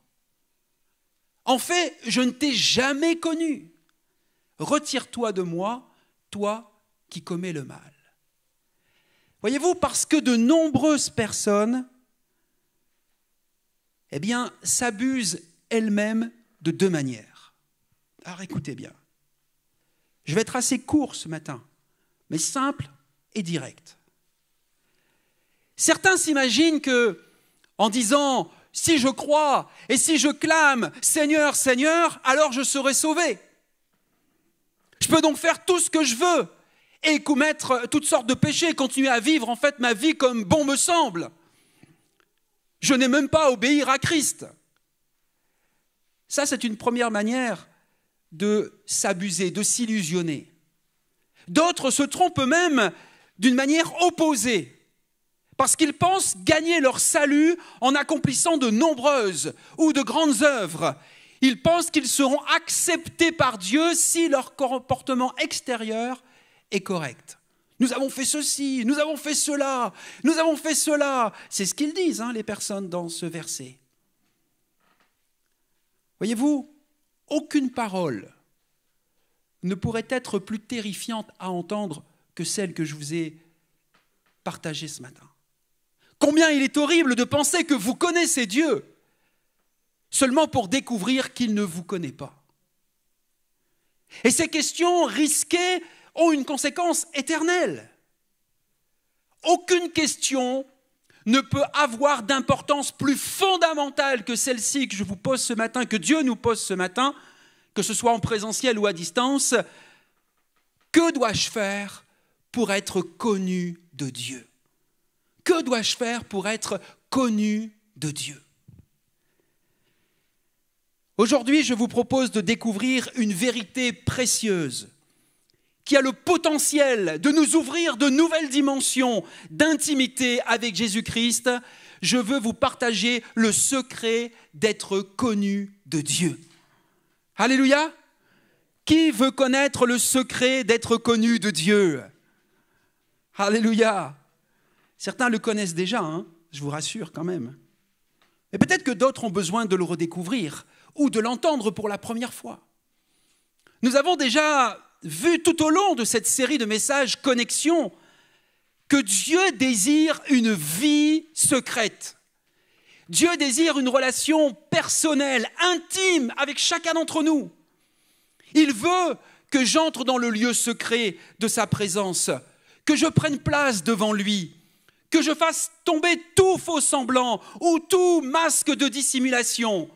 S4: En fait, je ne t'ai jamais connu. retire-toi de moi, toi qui commets le mal. Voyez-vous, parce que de nombreuses personnes, eh bien, s'abusent elles-mêmes de deux manières. Alors écoutez bien. Je vais être assez court ce matin, mais simple et direct. Certains s'imaginent que, en disant « si je crois et si je clame « Seigneur, Seigneur », alors je serai sauvé. Je peux donc faire tout ce que je veux et commettre toutes sortes de péchés et continuer à vivre en fait ma vie comme bon me semble. Je n'ai même pas à obéir à Christ. » Ça, c'est une première manière de s'abuser, de s'illusionner. D'autres se trompent même d'une manière opposée, parce qu'ils pensent gagner leur salut en accomplissant de nombreuses ou de grandes œuvres. Ils pensent qu'ils seront acceptés par Dieu si leur comportement extérieur est correct. Nous avons fait ceci, nous avons fait cela, nous avons fait cela. C'est ce qu'ils disent, les personnes dans ce verset. Voyez-vous, aucune parole ne pourrait être plus terrifiante à entendre que celle que je vous ai partagée ce matin. Combien il est horrible de penser que vous connaissez Dieu seulement pour découvrir qu'il ne vous connaît pas. Et ces questions risquées ont une conséquence éternelle. Aucune question ne peut avoir d'importance plus fondamentale que celle-ci que je vous pose ce matin, que Dieu nous pose ce matin, que ce soit en présentiel ou à distance. Que dois-je faire pour être connu de Dieu ? Que dois-je faire pour être connu de Dieu ? Aujourd'hui, je vous propose de découvrir une vérité précieuse qui a le potentiel de nous ouvrir de nouvelles dimensions d'intimité avec Jésus-Christ. Je veux vous partager le secret d'être connu de Dieu. Alléluia! Qui veut connaître le secret d'être connu de Dieu? Alléluia! Certains le connaissent déjà, je vous rassure quand même. Mais peut-être que d'autres ont besoin de le redécouvrir ou de l'entendre pour la première fois. Nous avons déjà vu tout au long de cette série de messages Connexion que Dieu désire une vie secrète. Dieu désire une relation personnelle, intime avec chacun d'entre nous. Il veut que j'entre dans le lieu secret de sa présence, que je prenne place devant lui, que je fasse tomber tout faux semblant ou tout masque de dissimulation.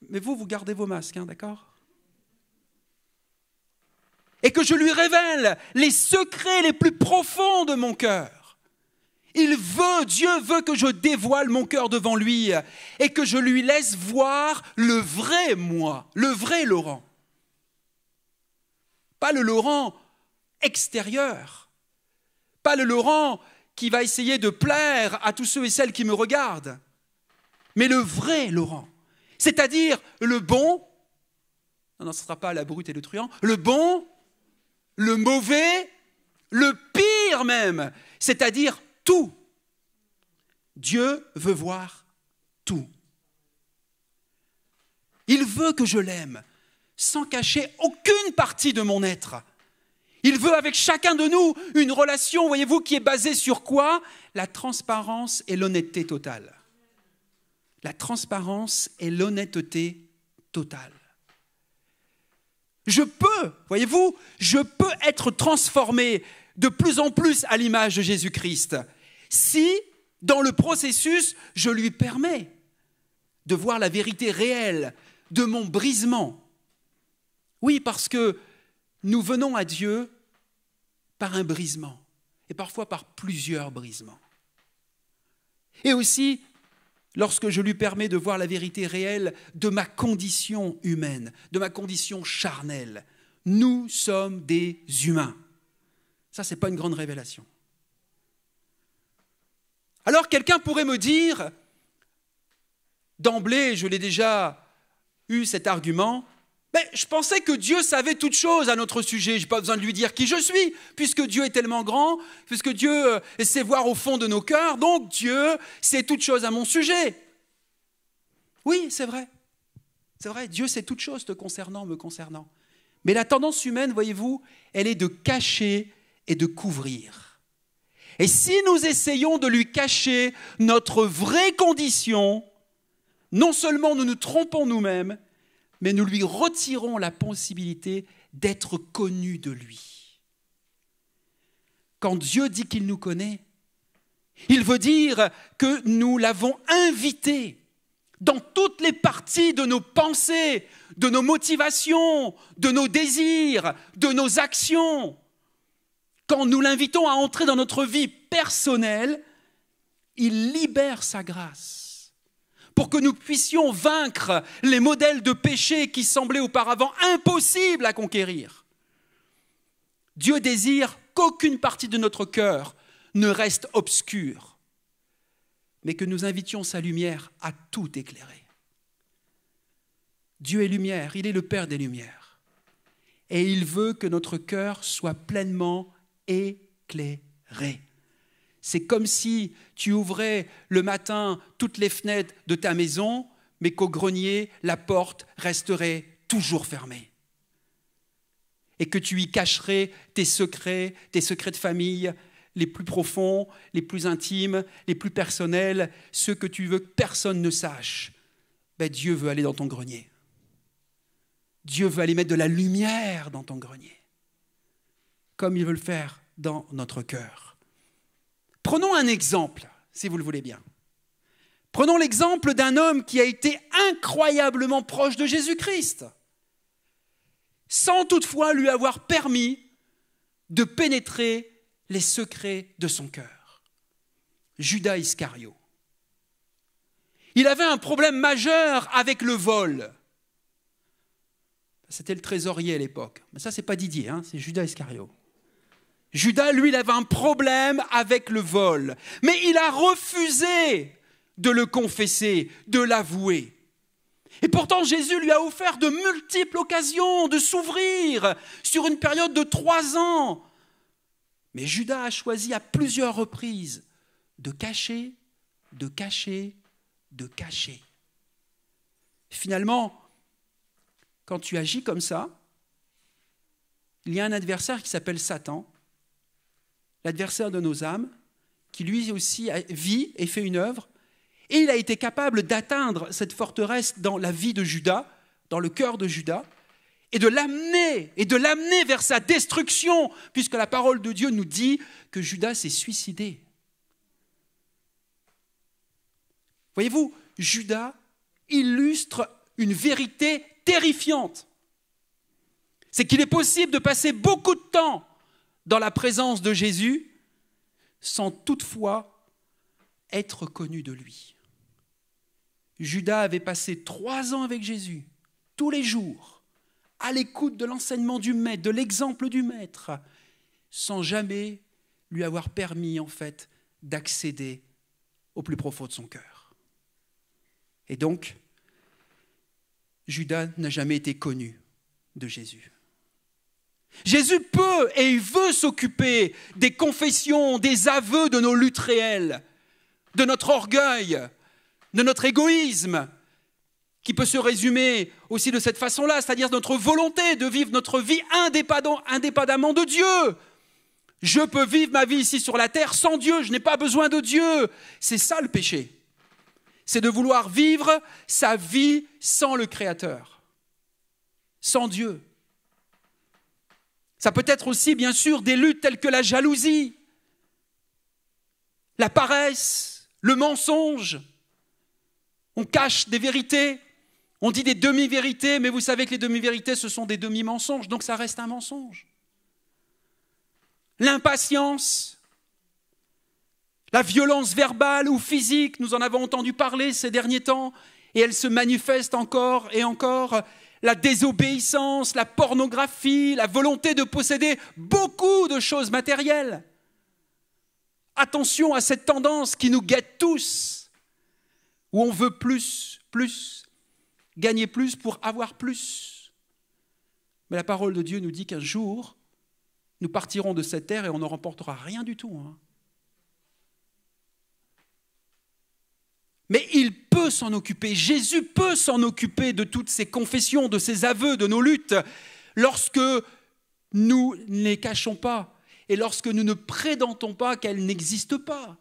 S4: Mais vous gardez vos masques, d'accord ? Et que je lui révèle les secrets les plus profonds de mon cœur. Dieu veut que je dévoile mon cœur devant lui et que je lui laisse voir le vrai moi, le vrai Laurent. Pas le Laurent extérieur, pas le Laurent qui va essayer de plaire à tous ceux et celles qui me regardent, mais le vrai Laurent, c'est-à-dire le bon, non, ce ne sera pas la brute et le truand, le bon, le mauvais, le pire même, c'est-à-dire tout. Dieu veut voir tout. Il veut que je l'aime, sans cacher aucune partie de mon être. Il veut avec chacun de nous une relation, voyez-vous, qui est basée sur quoi ? La transparence et l'honnêteté totale. La transparence et l'honnêteté totale. Je peux être transformé de plus en plus à l'image de Jésus-Christ si, dans le processus, je lui permets de voir la vérité réelle de mon brisement. Oui, parce que nous venons à Dieu par un brisement, et parfois par plusieurs brisements. Et aussi, lorsque je lui permets de voir la vérité réelle de ma condition humaine, de ma condition charnelle. Nous sommes des humains. Ça, ce n'est pas une grande révélation. Alors, quelqu'un pourrait me dire, d'emblée, je l'ai déjà eu cet argument, mais je pensais que Dieu savait toutes choses à notre sujet. Je n'ai pas besoin de lui dire qui je suis, puisque Dieu est tellement grand, puisque Dieu sait voir au fond de nos cœurs, donc Dieu sait toutes choses à mon sujet. Oui, c'est vrai. C'est vrai, Dieu sait toutes choses te concernant, me concernant. Mais la tendance humaine, voyez-vous, elle est de cacher et de couvrir. Et si nous essayons de lui cacher notre vraie condition, non seulement nous nous trompons nous-mêmes, mais nous lui retirons la possibilité d'être connus de lui. Quand Dieu dit qu'il nous connaît, il veut dire que nous l'avons invité dans toutes les parties de nos pensées, de nos motivations, de nos désirs, de nos actions. Quand nous l'invitons à entrer dans notre vie personnelle, il libère sa grâce pour que nous puissions vaincre les modèles de péché qui semblaient auparavant impossibles à conquérir. Dieu désire qu'aucune partie de notre cœur ne reste obscure, mais que nous invitions sa lumière à tout éclairer. Dieu est lumière, il est le Père des lumières. Et il veut que notre cœur soit pleinement éclairé. C'est comme si tu ouvrais le matin toutes les fenêtres de ta maison, mais qu'au grenier, la porte resterait toujours fermée. Et que tu y cacherais tes secrets de famille, les plus profonds, les plus intimes, les plus personnels, ceux que tu veux que personne ne sache. Ben, Dieu veut aller dans ton grenier. Dieu veut aller mettre de la lumière dans ton grenier, comme il veut le faire dans notre cœur. Prenons un exemple, si vous le voulez bien. Prenons l'exemple d'un homme qui a été incroyablement proche de Jésus-Christ, sans toutefois lui avoir permis de pénétrer les secrets de son cœur. Judas Iscario. Il avait un problème majeur avec le vol. C'était le trésorier à l'époque. Mais ça, ce n'est pas Didier, hein, c'est Judas Iscario. Judas, lui, il avait un problème avec le vol. Mais il a refusé de le confesser, de l'avouer. Et pourtant, Jésus lui a offert de multiples occasions de s'ouvrir sur une période de 3 ans. Mais Judas a choisi à plusieurs reprises de cacher, de cacher, de cacher. Finalement, quand tu agis comme ça, il y a un adversaire qui s'appelle Satan, l'adversaire de nos âmes, qui lui aussi vit et fait une œuvre, et il a été capable d'atteindre cette forteresse dans la vie de Judas, dans le cœur de Judas, et de l'amener vers sa destruction, puisque la parole de Dieu nous dit que Judas s'est suicidé. Voyez-vous, Judas illustre une vérité terrifiante. C'est qu'il est possible de passer beaucoup de temps dans la présence de Jésus sans toutefois être connu de lui. Judas avait passé 3 ans avec Jésus, tous les jours, à l'écoute de l'enseignement du maître, de l'exemple du maître, sans jamais lui avoir permis en fait d'accéder au plus profond de son cœur. Et donc, Judas n'a jamais été connu de Jésus. Jésus peut et il veut s'occuper des confessions, des aveux de nos luttes réelles, de notre orgueil, de notre égoïsme, qui peut se résumer aussi de cette façon-là, c'est-à-dire notre volonté de vivre notre vie indépendamment de Dieu. Je peux vivre ma vie ici sur la terre sans Dieu, je n'ai pas besoin de Dieu. C'est ça le péché. C'est de vouloir vivre sa vie sans le Créateur, sans Dieu. Ça peut être aussi, bien sûr, des luttes telles que la jalousie, la paresse, le mensonge. On cache des vérités, on dit des demi-vérités, mais vous savez que les demi-vérités, ce sont des demi-mensonges, donc ça reste un mensonge. L'impatience, la violence verbale ou physique, nous en avons entendu parler ces derniers temps, et elle se manifeste encore et encore. La désobéissance, la pornographie, la volonté de posséder beaucoup de choses matérielles. Attention à cette tendance qui nous guette tous, où on veut plus, gagner plus pour avoir plus. Mais la parole de Dieu nous dit qu'un jour, nous partirons de cette terre et on ne remportera rien du tout. Mais il peut s'en occuper, Jésus peut s'en occuper de toutes ces confessions, de ces aveux, de nos luttes. lorsque nous ne les cachons pas et lorsque nous ne prétendons pas qu'elles n'existent pas,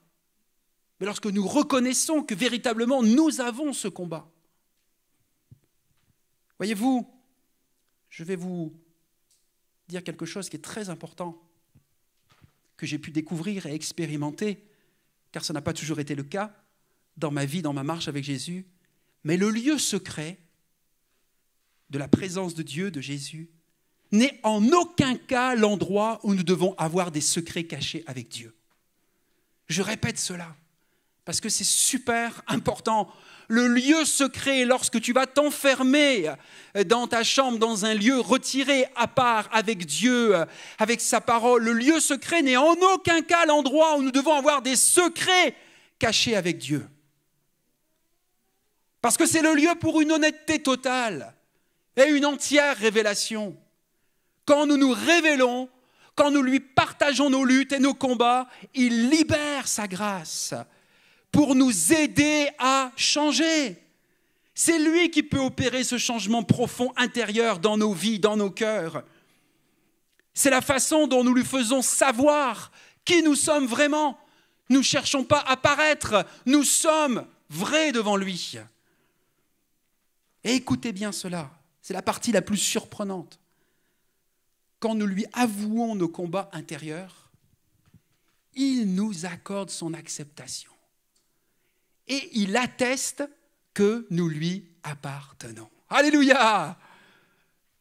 S4: mais lorsque nous reconnaissons que véritablement nous avons ce combat. Voyez-vous, je vais vous dire quelque chose qui est très important, que j'ai pu découvrir et expérimenter, car ça n'a pas toujours été le cas dans ma vie, dans ma marche avec Jésus. Mais le lieu secret de la présence de Dieu, de Jésus, n'est en aucun cas l'endroit où nous devons avoir des secrets cachés avec Dieu. Je répète cela, parce que c'est super important. Le lieu secret, lorsque tu vas t'enfermer dans ta chambre, dans un lieu retiré à part avec Dieu, avec sa parole, le lieu secret n'est en aucun cas l'endroit où nous devons avoir des secrets cachés avec Dieu. Parce que c'est le lieu pour une honnêteté totale et une entière révélation. Quand nous nous révélons, quand nous lui partageons nos luttes et nos combats, il libère sa grâce pour nous aider à changer. C'est lui qui peut opérer ce changement profond intérieur dans nos vies, dans nos cœurs. C'est la façon dont nous lui faisons savoir qui nous sommes vraiment. Nous ne cherchons pas à paraître, nous sommes vrais devant lui. Et écoutez bien cela, c'est la partie la plus surprenante. Quand nous lui avouons nos combats intérieurs, il nous accorde son acceptation. Et il atteste que nous lui appartenons. Alléluia!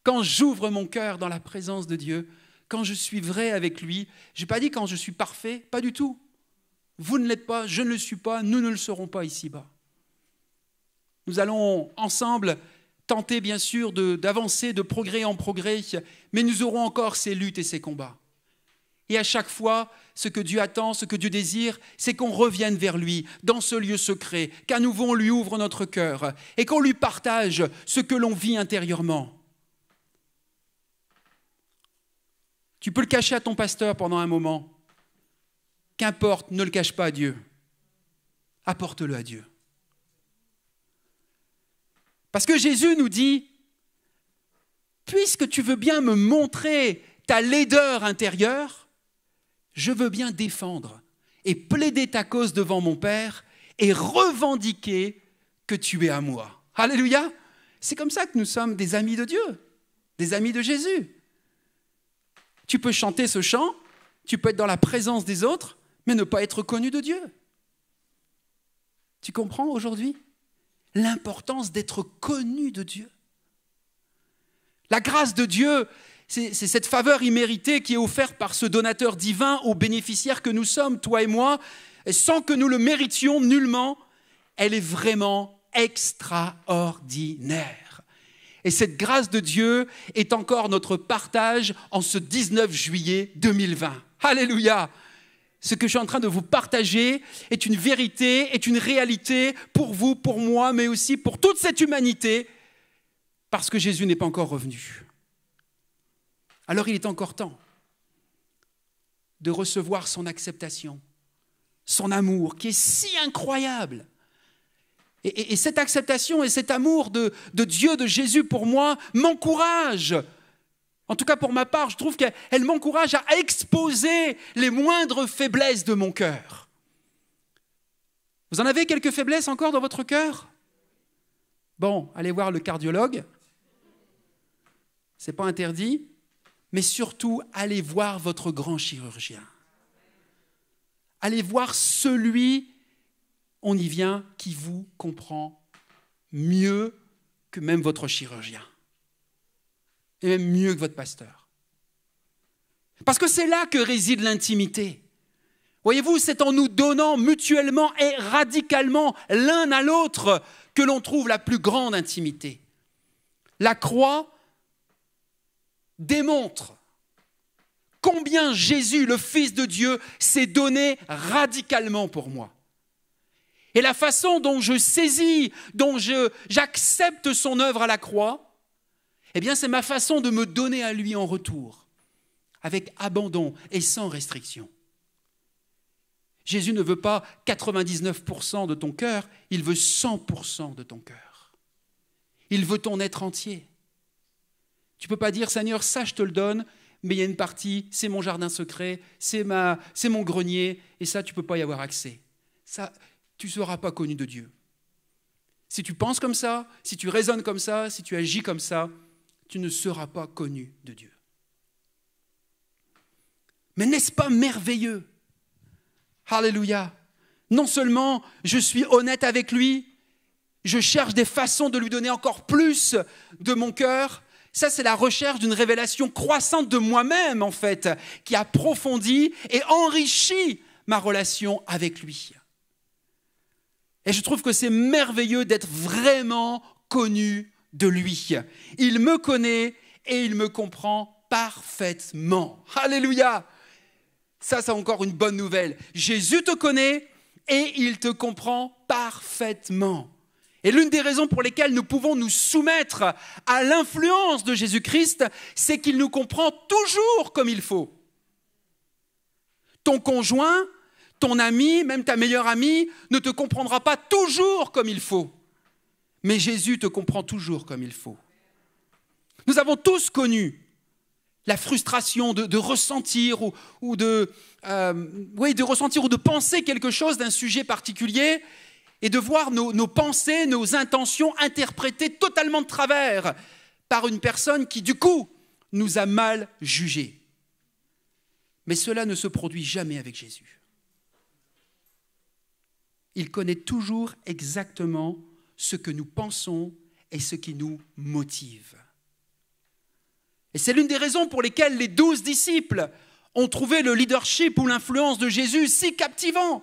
S4: Quand j'ouvre mon cœur dans la présence de Dieu, quand je suis vrai avec lui, je n'ai pas dit quand je suis parfait, pas du tout. Vous ne l'êtes pas, je ne le suis pas, nous ne le serons pas ici-bas. Nous allons ensemble tenter bien sûr d'avancer de progrès en progrès, mais nous aurons encore ces luttes et ces combats. Et à chaque fois, ce que Dieu attend, ce que Dieu désire, c'est qu'on revienne vers lui, dans ce lieu secret, qu'à nouveau on lui ouvre notre cœur et qu'on lui partage ce que l'on vit intérieurement. Tu peux le cacher à ton pasteur pendant un moment. Qu'importe, ne le cache pas à Dieu. Apporte-le à Dieu. Parce que Jésus nous dit, puisque tu veux bien me montrer ta laideur intérieure, je veux bien défendre et plaider ta cause devant mon Père et revendiquer que tu es à moi. Alléluia! C'est comme ça que nous sommes des amis de Dieu, des amis de Jésus. Tu peux chanter ce chant, tu peux être dans la présence des autres, mais ne pas être connu de Dieu. Tu comprends aujourd'hui l'importance d'être connu de Dieu? La grâce de Dieu, c'est cette faveur imméritée qui est offerte par ce donateur divin aux bénéficiaires que nous sommes, toi et moi, et sans que nous le méritions nullement. Elle est vraiment extraordinaire. Et cette grâce de Dieu est encore notre partage en ce 19 juillet 2020. Alléluia! Ce que je suis en train de vous partager est une vérité, est une réalité pour vous, pour moi, mais aussi pour toute cette humanité, parce que Jésus n'est pas encore revenu. Alors il est encore temps de recevoir son acceptation, son amour qui est si incroyable. Et cette acceptation et cet amour de Dieu, de Jésus pour moi, m'encourage. En tout cas pour ma part, je trouve qu'elle m'encourage à exposer les moindres faiblesses de mon cœur. Vous en avez quelques faiblesses encore dans votre cœur? Bon, allez voir le cardiologue. Ce n'est pas interdit. Mais surtout, allez voir votre grand chirurgien. Allez voir celui, on y vient, qui vous comprend mieux que même votre chirurgien. Et même mieux que votre pasteur. Parce que c'est là que réside l'intimité. Voyez-vous, c'est en nous donnant mutuellement et radicalement l'un à l'autre que l'on trouve la plus grande intimité. La croix démontre combien Jésus, le Fils de Dieu, s'est donné radicalement pour moi. Et la façon dont je saisis, dont j'accepte son œuvre à la croix, eh bien, c'est ma façon de me donner à lui en retour, avec abandon et sans restriction. Jésus ne veut pas 99% de ton cœur, il veut 100% de ton cœur. Il veut ton être entier. Tu ne peux pas dire, Seigneur, ça je te le donne, mais il y a une partie, c'est mon jardin secret, c'est mon grenier, et ça, tu ne peux pas y avoir accès. Ça, tu ne seras pas connu de Dieu. Si tu penses comme ça, si tu raisonnes comme ça, si tu agis comme ça, tu ne seras pas connu de Dieu. Mais n'est-ce pas merveilleux? Alléluia! Non seulement je suis honnête avec lui, je cherche des façons de lui donner encore plus de mon cœur. Ça, c'est la recherche d'une révélation croissante de moi-même, en fait, qui approfondit et enrichit ma relation avec lui. Et je trouve que c'est merveilleux d'être vraiment connu de lui. Il me connaît et il me comprend parfaitement. Alléluia! Ça, c'est encore une bonne nouvelle. Jésus te connaît et il te comprend parfaitement. Et l'une des raisons pour lesquelles nous pouvons nous soumettre à l'influence de Jésus-Christ, c'est qu'il nous comprend toujours comme il faut. Ton conjoint, ton ami, même ta meilleure amie, ne te comprendra pas toujours comme il faut. Mais Jésus te comprend toujours comme il faut. Nous avons tous connu la frustration de ressentir ou de ressentir ou de penser quelque chose d'un sujet particulier et de voir nos pensées, nos intentions interprétées totalement de travers par une personne qui, du coup, nous a mal jugés. Mais cela ne se produit jamais avec Jésus. Il connaît toujours exactement ce que nous pensons et ce qui nous motive. Et c'est l'une des raisons pour lesquelles les 12 disciples ont trouvé le leadership ou l'influence de Jésus si captivant.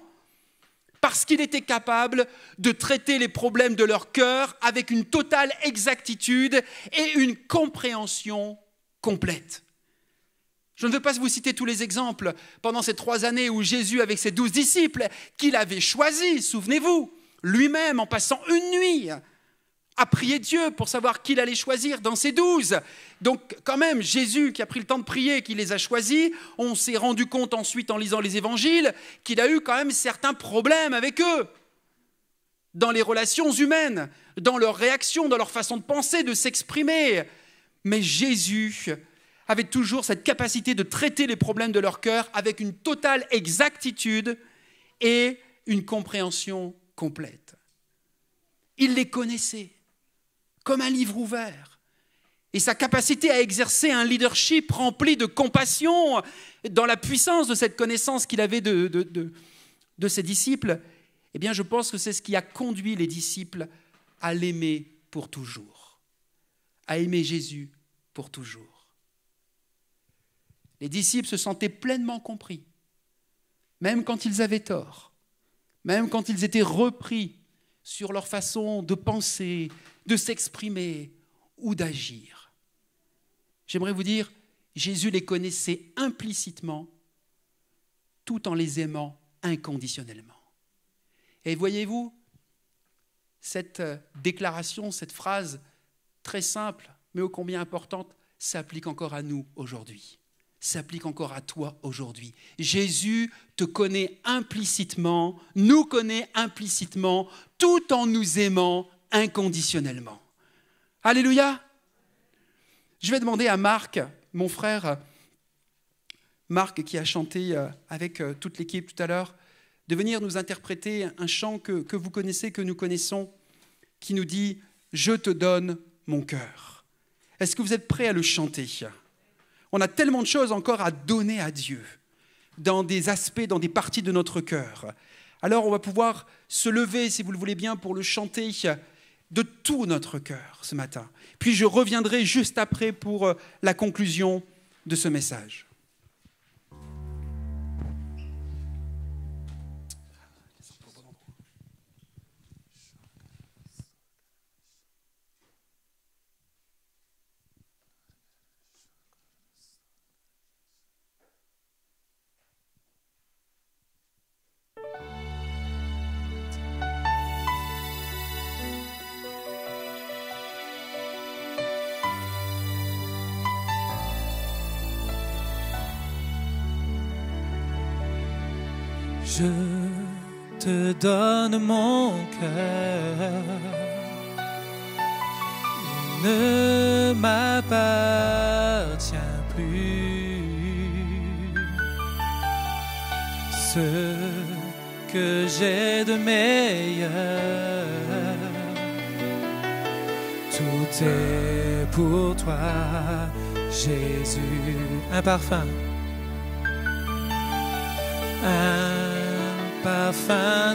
S4: Parce qu'il était capable de traiter les problèmes de leur cœur avec une totale exactitude et une compréhension complète. Je ne veux pas vous citer tous les exemples pendant ces 3 années où Jésus, avec ses 12 disciples, qu'il avait choisis, souvenez-vous, lui-même en passant une nuit, a prié Dieu pour savoir qui il allait choisir dans ces 12. Donc quand même, Jésus qui a pris le temps de prier, qui les a choisis, on s'est rendu compte ensuite en lisant les évangiles qu'il a eu quand même certains problèmes avec eux, dans les relations humaines, dans leurs réactions, dans leur façon de penser, de s'exprimer. Mais Jésus avait toujours cette capacité de traiter les problèmes de leur cœur avec une totale exactitude et une compréhension complète. Il les connaissait comme un livre ouvert. Et sa capacité à exercer un leadership rempli de compassion dans la puissance de cette connaissance qu'il avait de ses disciples, eh bien, je pense que c'est ce qui a conduit les disciples à l'aimer pour toujours, à aimer Jésus pour toujours. Les disciples se sentaient pleinement compris, même quand ils avaient tort, même quand ils étaient repris sur leur façon de penser, de s'exprimer ou d'agir. J'aimerais vous dire, Jésus les connaissait implicitement tout en les aimant inconditionnellement. Et voyez-vous, cette déclaration, cette phrase très simple, mais ô combien importante, s'applique encore à nous aujourd'hui. S'applique encore à toi aujourd'hui. Jésus te connaît implicitement, nous connaît implicitement, tout en nous aimant inconditionnellement. Alléluia! Je vais demander à Marc, mon frère, Marc qui a chanté avec toute l'équipe tout à l'heure, de venir nous interpréter un chant que vous connaissez, que nous connaissons, qui nous dit « Je te donne mon cœur ». Est-ce que vous êtes prêts à le chanter ? On a tellement de choses encore à donner à Dieu, dans des aspects, dans des parties de notre cœur. Alors on va pouvoir se lever, si vous le voulez bien, pour le chanter de tout notre cœur ce matin. Puis je reviendrai juste après pour la conclusion de ce message.
S1: Je te donne mon cœur, ne m'appartient plus. Ce que j'ai de meilleur, tout est pour toi, Jésus. Un parfum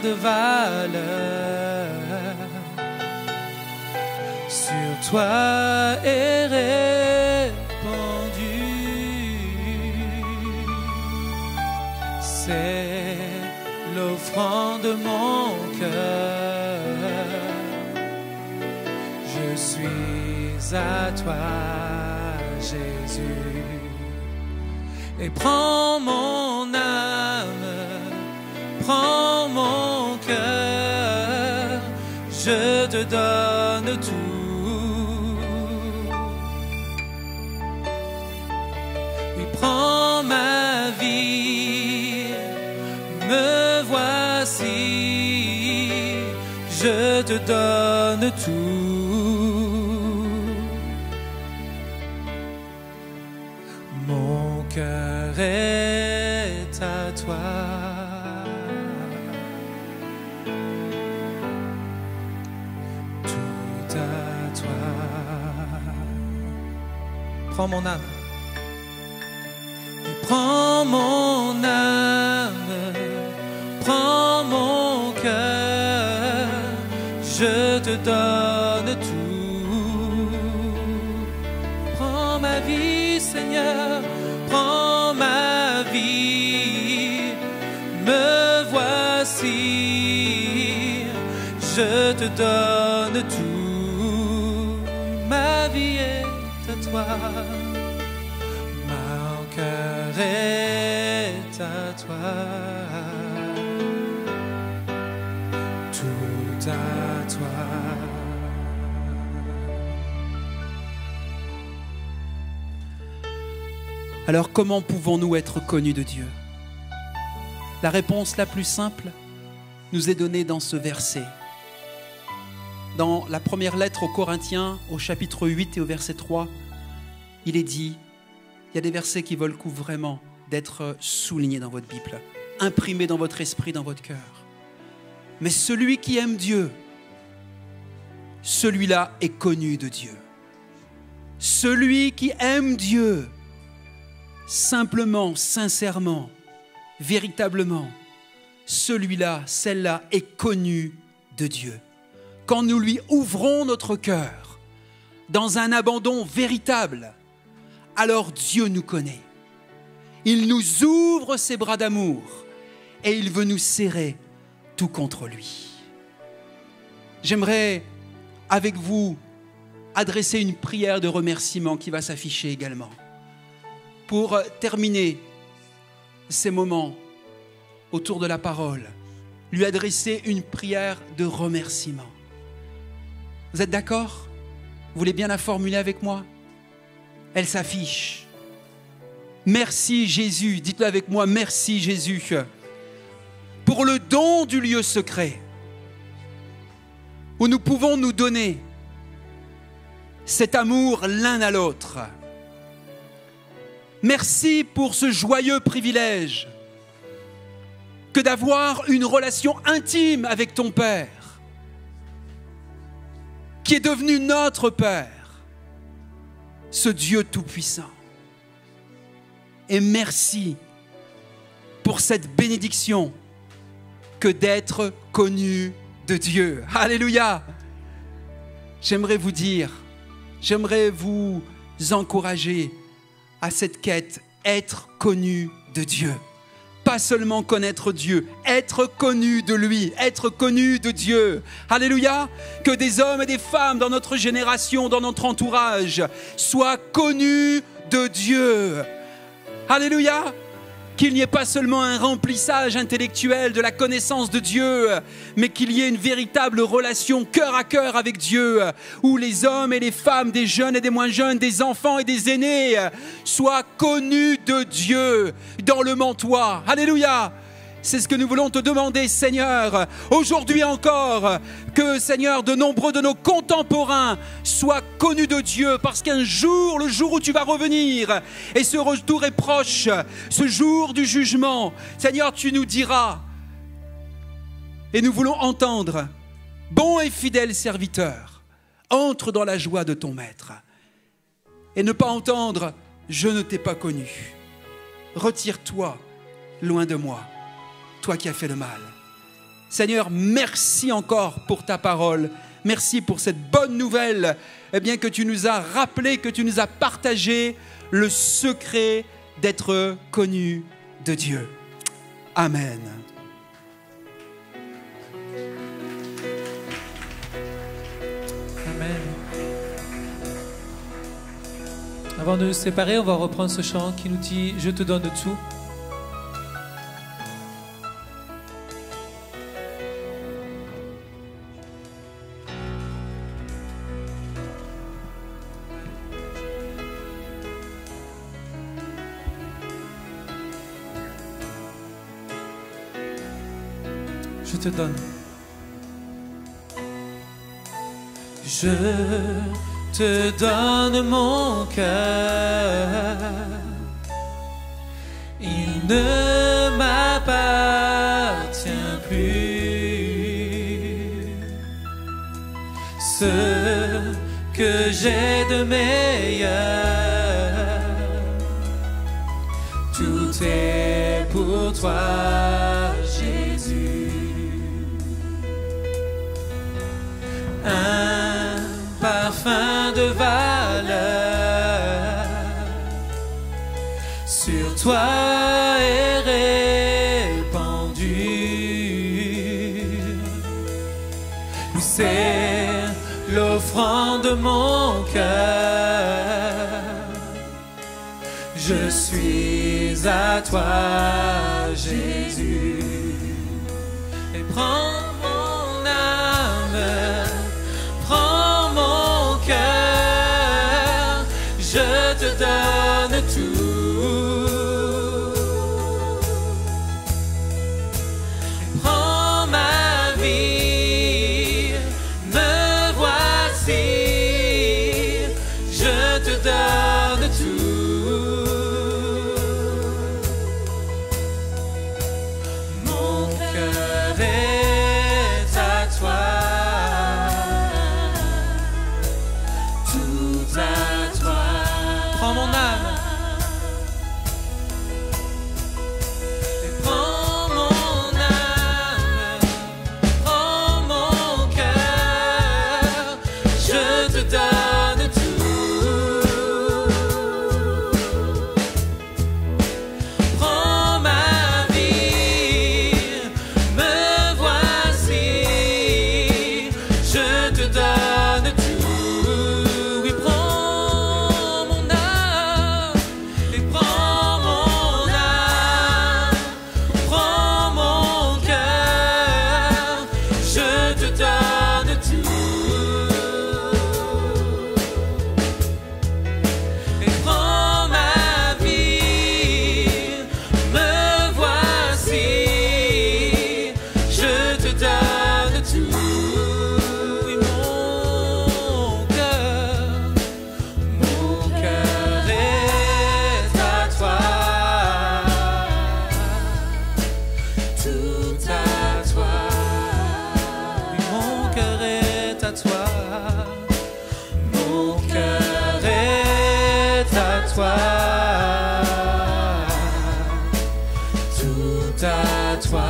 S1: de valeur sur toi est répandu. C'est l'offrande de mon cœur. Je suis à toi, Jésus. Et prends mon âme, prends mon cœur, je te donne tout. Oui, prends ma vie, me voici, je te donne tout. Mon cœur est à toi. Prends mon âme, prends mon âme, prends mon cœur, je te donne tout. Prends ma vie, Seigneur, prends ma vie, me voici, je te donne tout. Ma vie est à toi. Mon cœur est à toi, tout à toi.
S4: Alors comment pouvons-nous être connus de Dieu? La réponse la plus simple nous est donnée dans ce verset. Dans la première lettre aux Corinthiens, au chapitre 8 et au verset 3, il est dit, il y a des versets qui valent le coup vraiment d'être soulignés dans votre Bible, imprimés dans votre esprit, dans votre cœur. Mais celui qui aime Dieu, celui-là est connu de Dieu. Celui qui aime Dieu, simplement, sincèrement, véritablement, celui-là, celle-là est connue de Dieu. Quand nous lui ouvrons notre cœur dans un abandon véritable, alors Dieu nous connaît. Il nous ouvre ses bras d'amour et il veut nous serrer tout contre lui. J'aimerais avec vous adresser une prière de remerciement qui va s'afficher également. Pour terminer ces moments autour de la parole, lui adresser une prière de remerciement. Vous êtes d'accord? Vous voulez bien la formuler avec moi? Elle s'affiche. Merci Jésus, dites-le avec moi, merci Jésus, pour le don du lieu secret, où nous pouvons nous donner cet amour l'un à l'autre. Merci pour ce joyeux privilège que d'avoir une relation intime avec ton Père, qui est devenu notre Père, ce Dieu tout-puissant. Et merci pour cette bénédiction que d'être connu de Dieu. Alléluia! J'aimerais vous dire, j'aimerais vous encourager à cette quête, être connu de Dieu. Pas seulement connaître Dieu, être connu de lui, être connu de Dieu. Alléluia! Que des hommes et des femmes dans notre génération, dans notre entourage, soient connus de Dieu. Alléluia! Qu'il n'y ait pas seulement un remplissage intellectuel de la connaissance de Dieu, mais qu'il y ait une véritable relation cœur à cœur avec Dieu, où les hommes et les femmes, des jeunes et des moins jeunes, des enfants et des aînés, soient connus de Dieu dans le Mantois. Alléluia! C'est ce que nous voulons te demander, Seigneur, aujourd'hui encore, que, Seigneur, de nombreux de nos contemporains soient connus de Dieu, parce qu'un jour, le jour où tu vas revenir, et ce retour est proche, ce jour du jugement, Seigneur, tu nous diras, et nous voulons entendre, bon et fidèle serviteur, entre dans la joie de ton maître, et ne pas entendre, je ne t'ai pas connu, retire-toi loin de moi. Toi qui as fait le mal. Seigneur, merci encore pour ta parole. Merci pour cette bonne nouvelle, eh bien, que tu nous as rappelé, que tu nous as partagé le secret d'être connu de Dieu. Amen.
S1: Amen. Avant de nous séparer, on va reprendre ce chant qui nous dit « Je te donne tout ». Je te donne. Je te donne mon cœur. Il ne m'appartient plus. Ce que j'ai de meilleur, tout est pour toi, Jésus. Un parfum de valeur sur toi est répandu. C'est l'offrande de mon cœur. Je suis à toi, Jésus. Et prends mon âme, prends mon cœur, je te donne tout. Prends ma vie, me voici, je te donne tout. Mon cœur est à toi. Prends mon âme et prends mon âme, prends mon cœur, je te donne tout. Prends ma vie, me voici, je te donne tout. Oui, prends mon âme et prends mon âme, prends mon cœur, je te donne tout. Et prends ma vie, me voici, je te donne tout. Oui, mon cœur est à toi, tout à toi. Oui, mon cœur est à toi, mon cœur est à toi, tout à toi.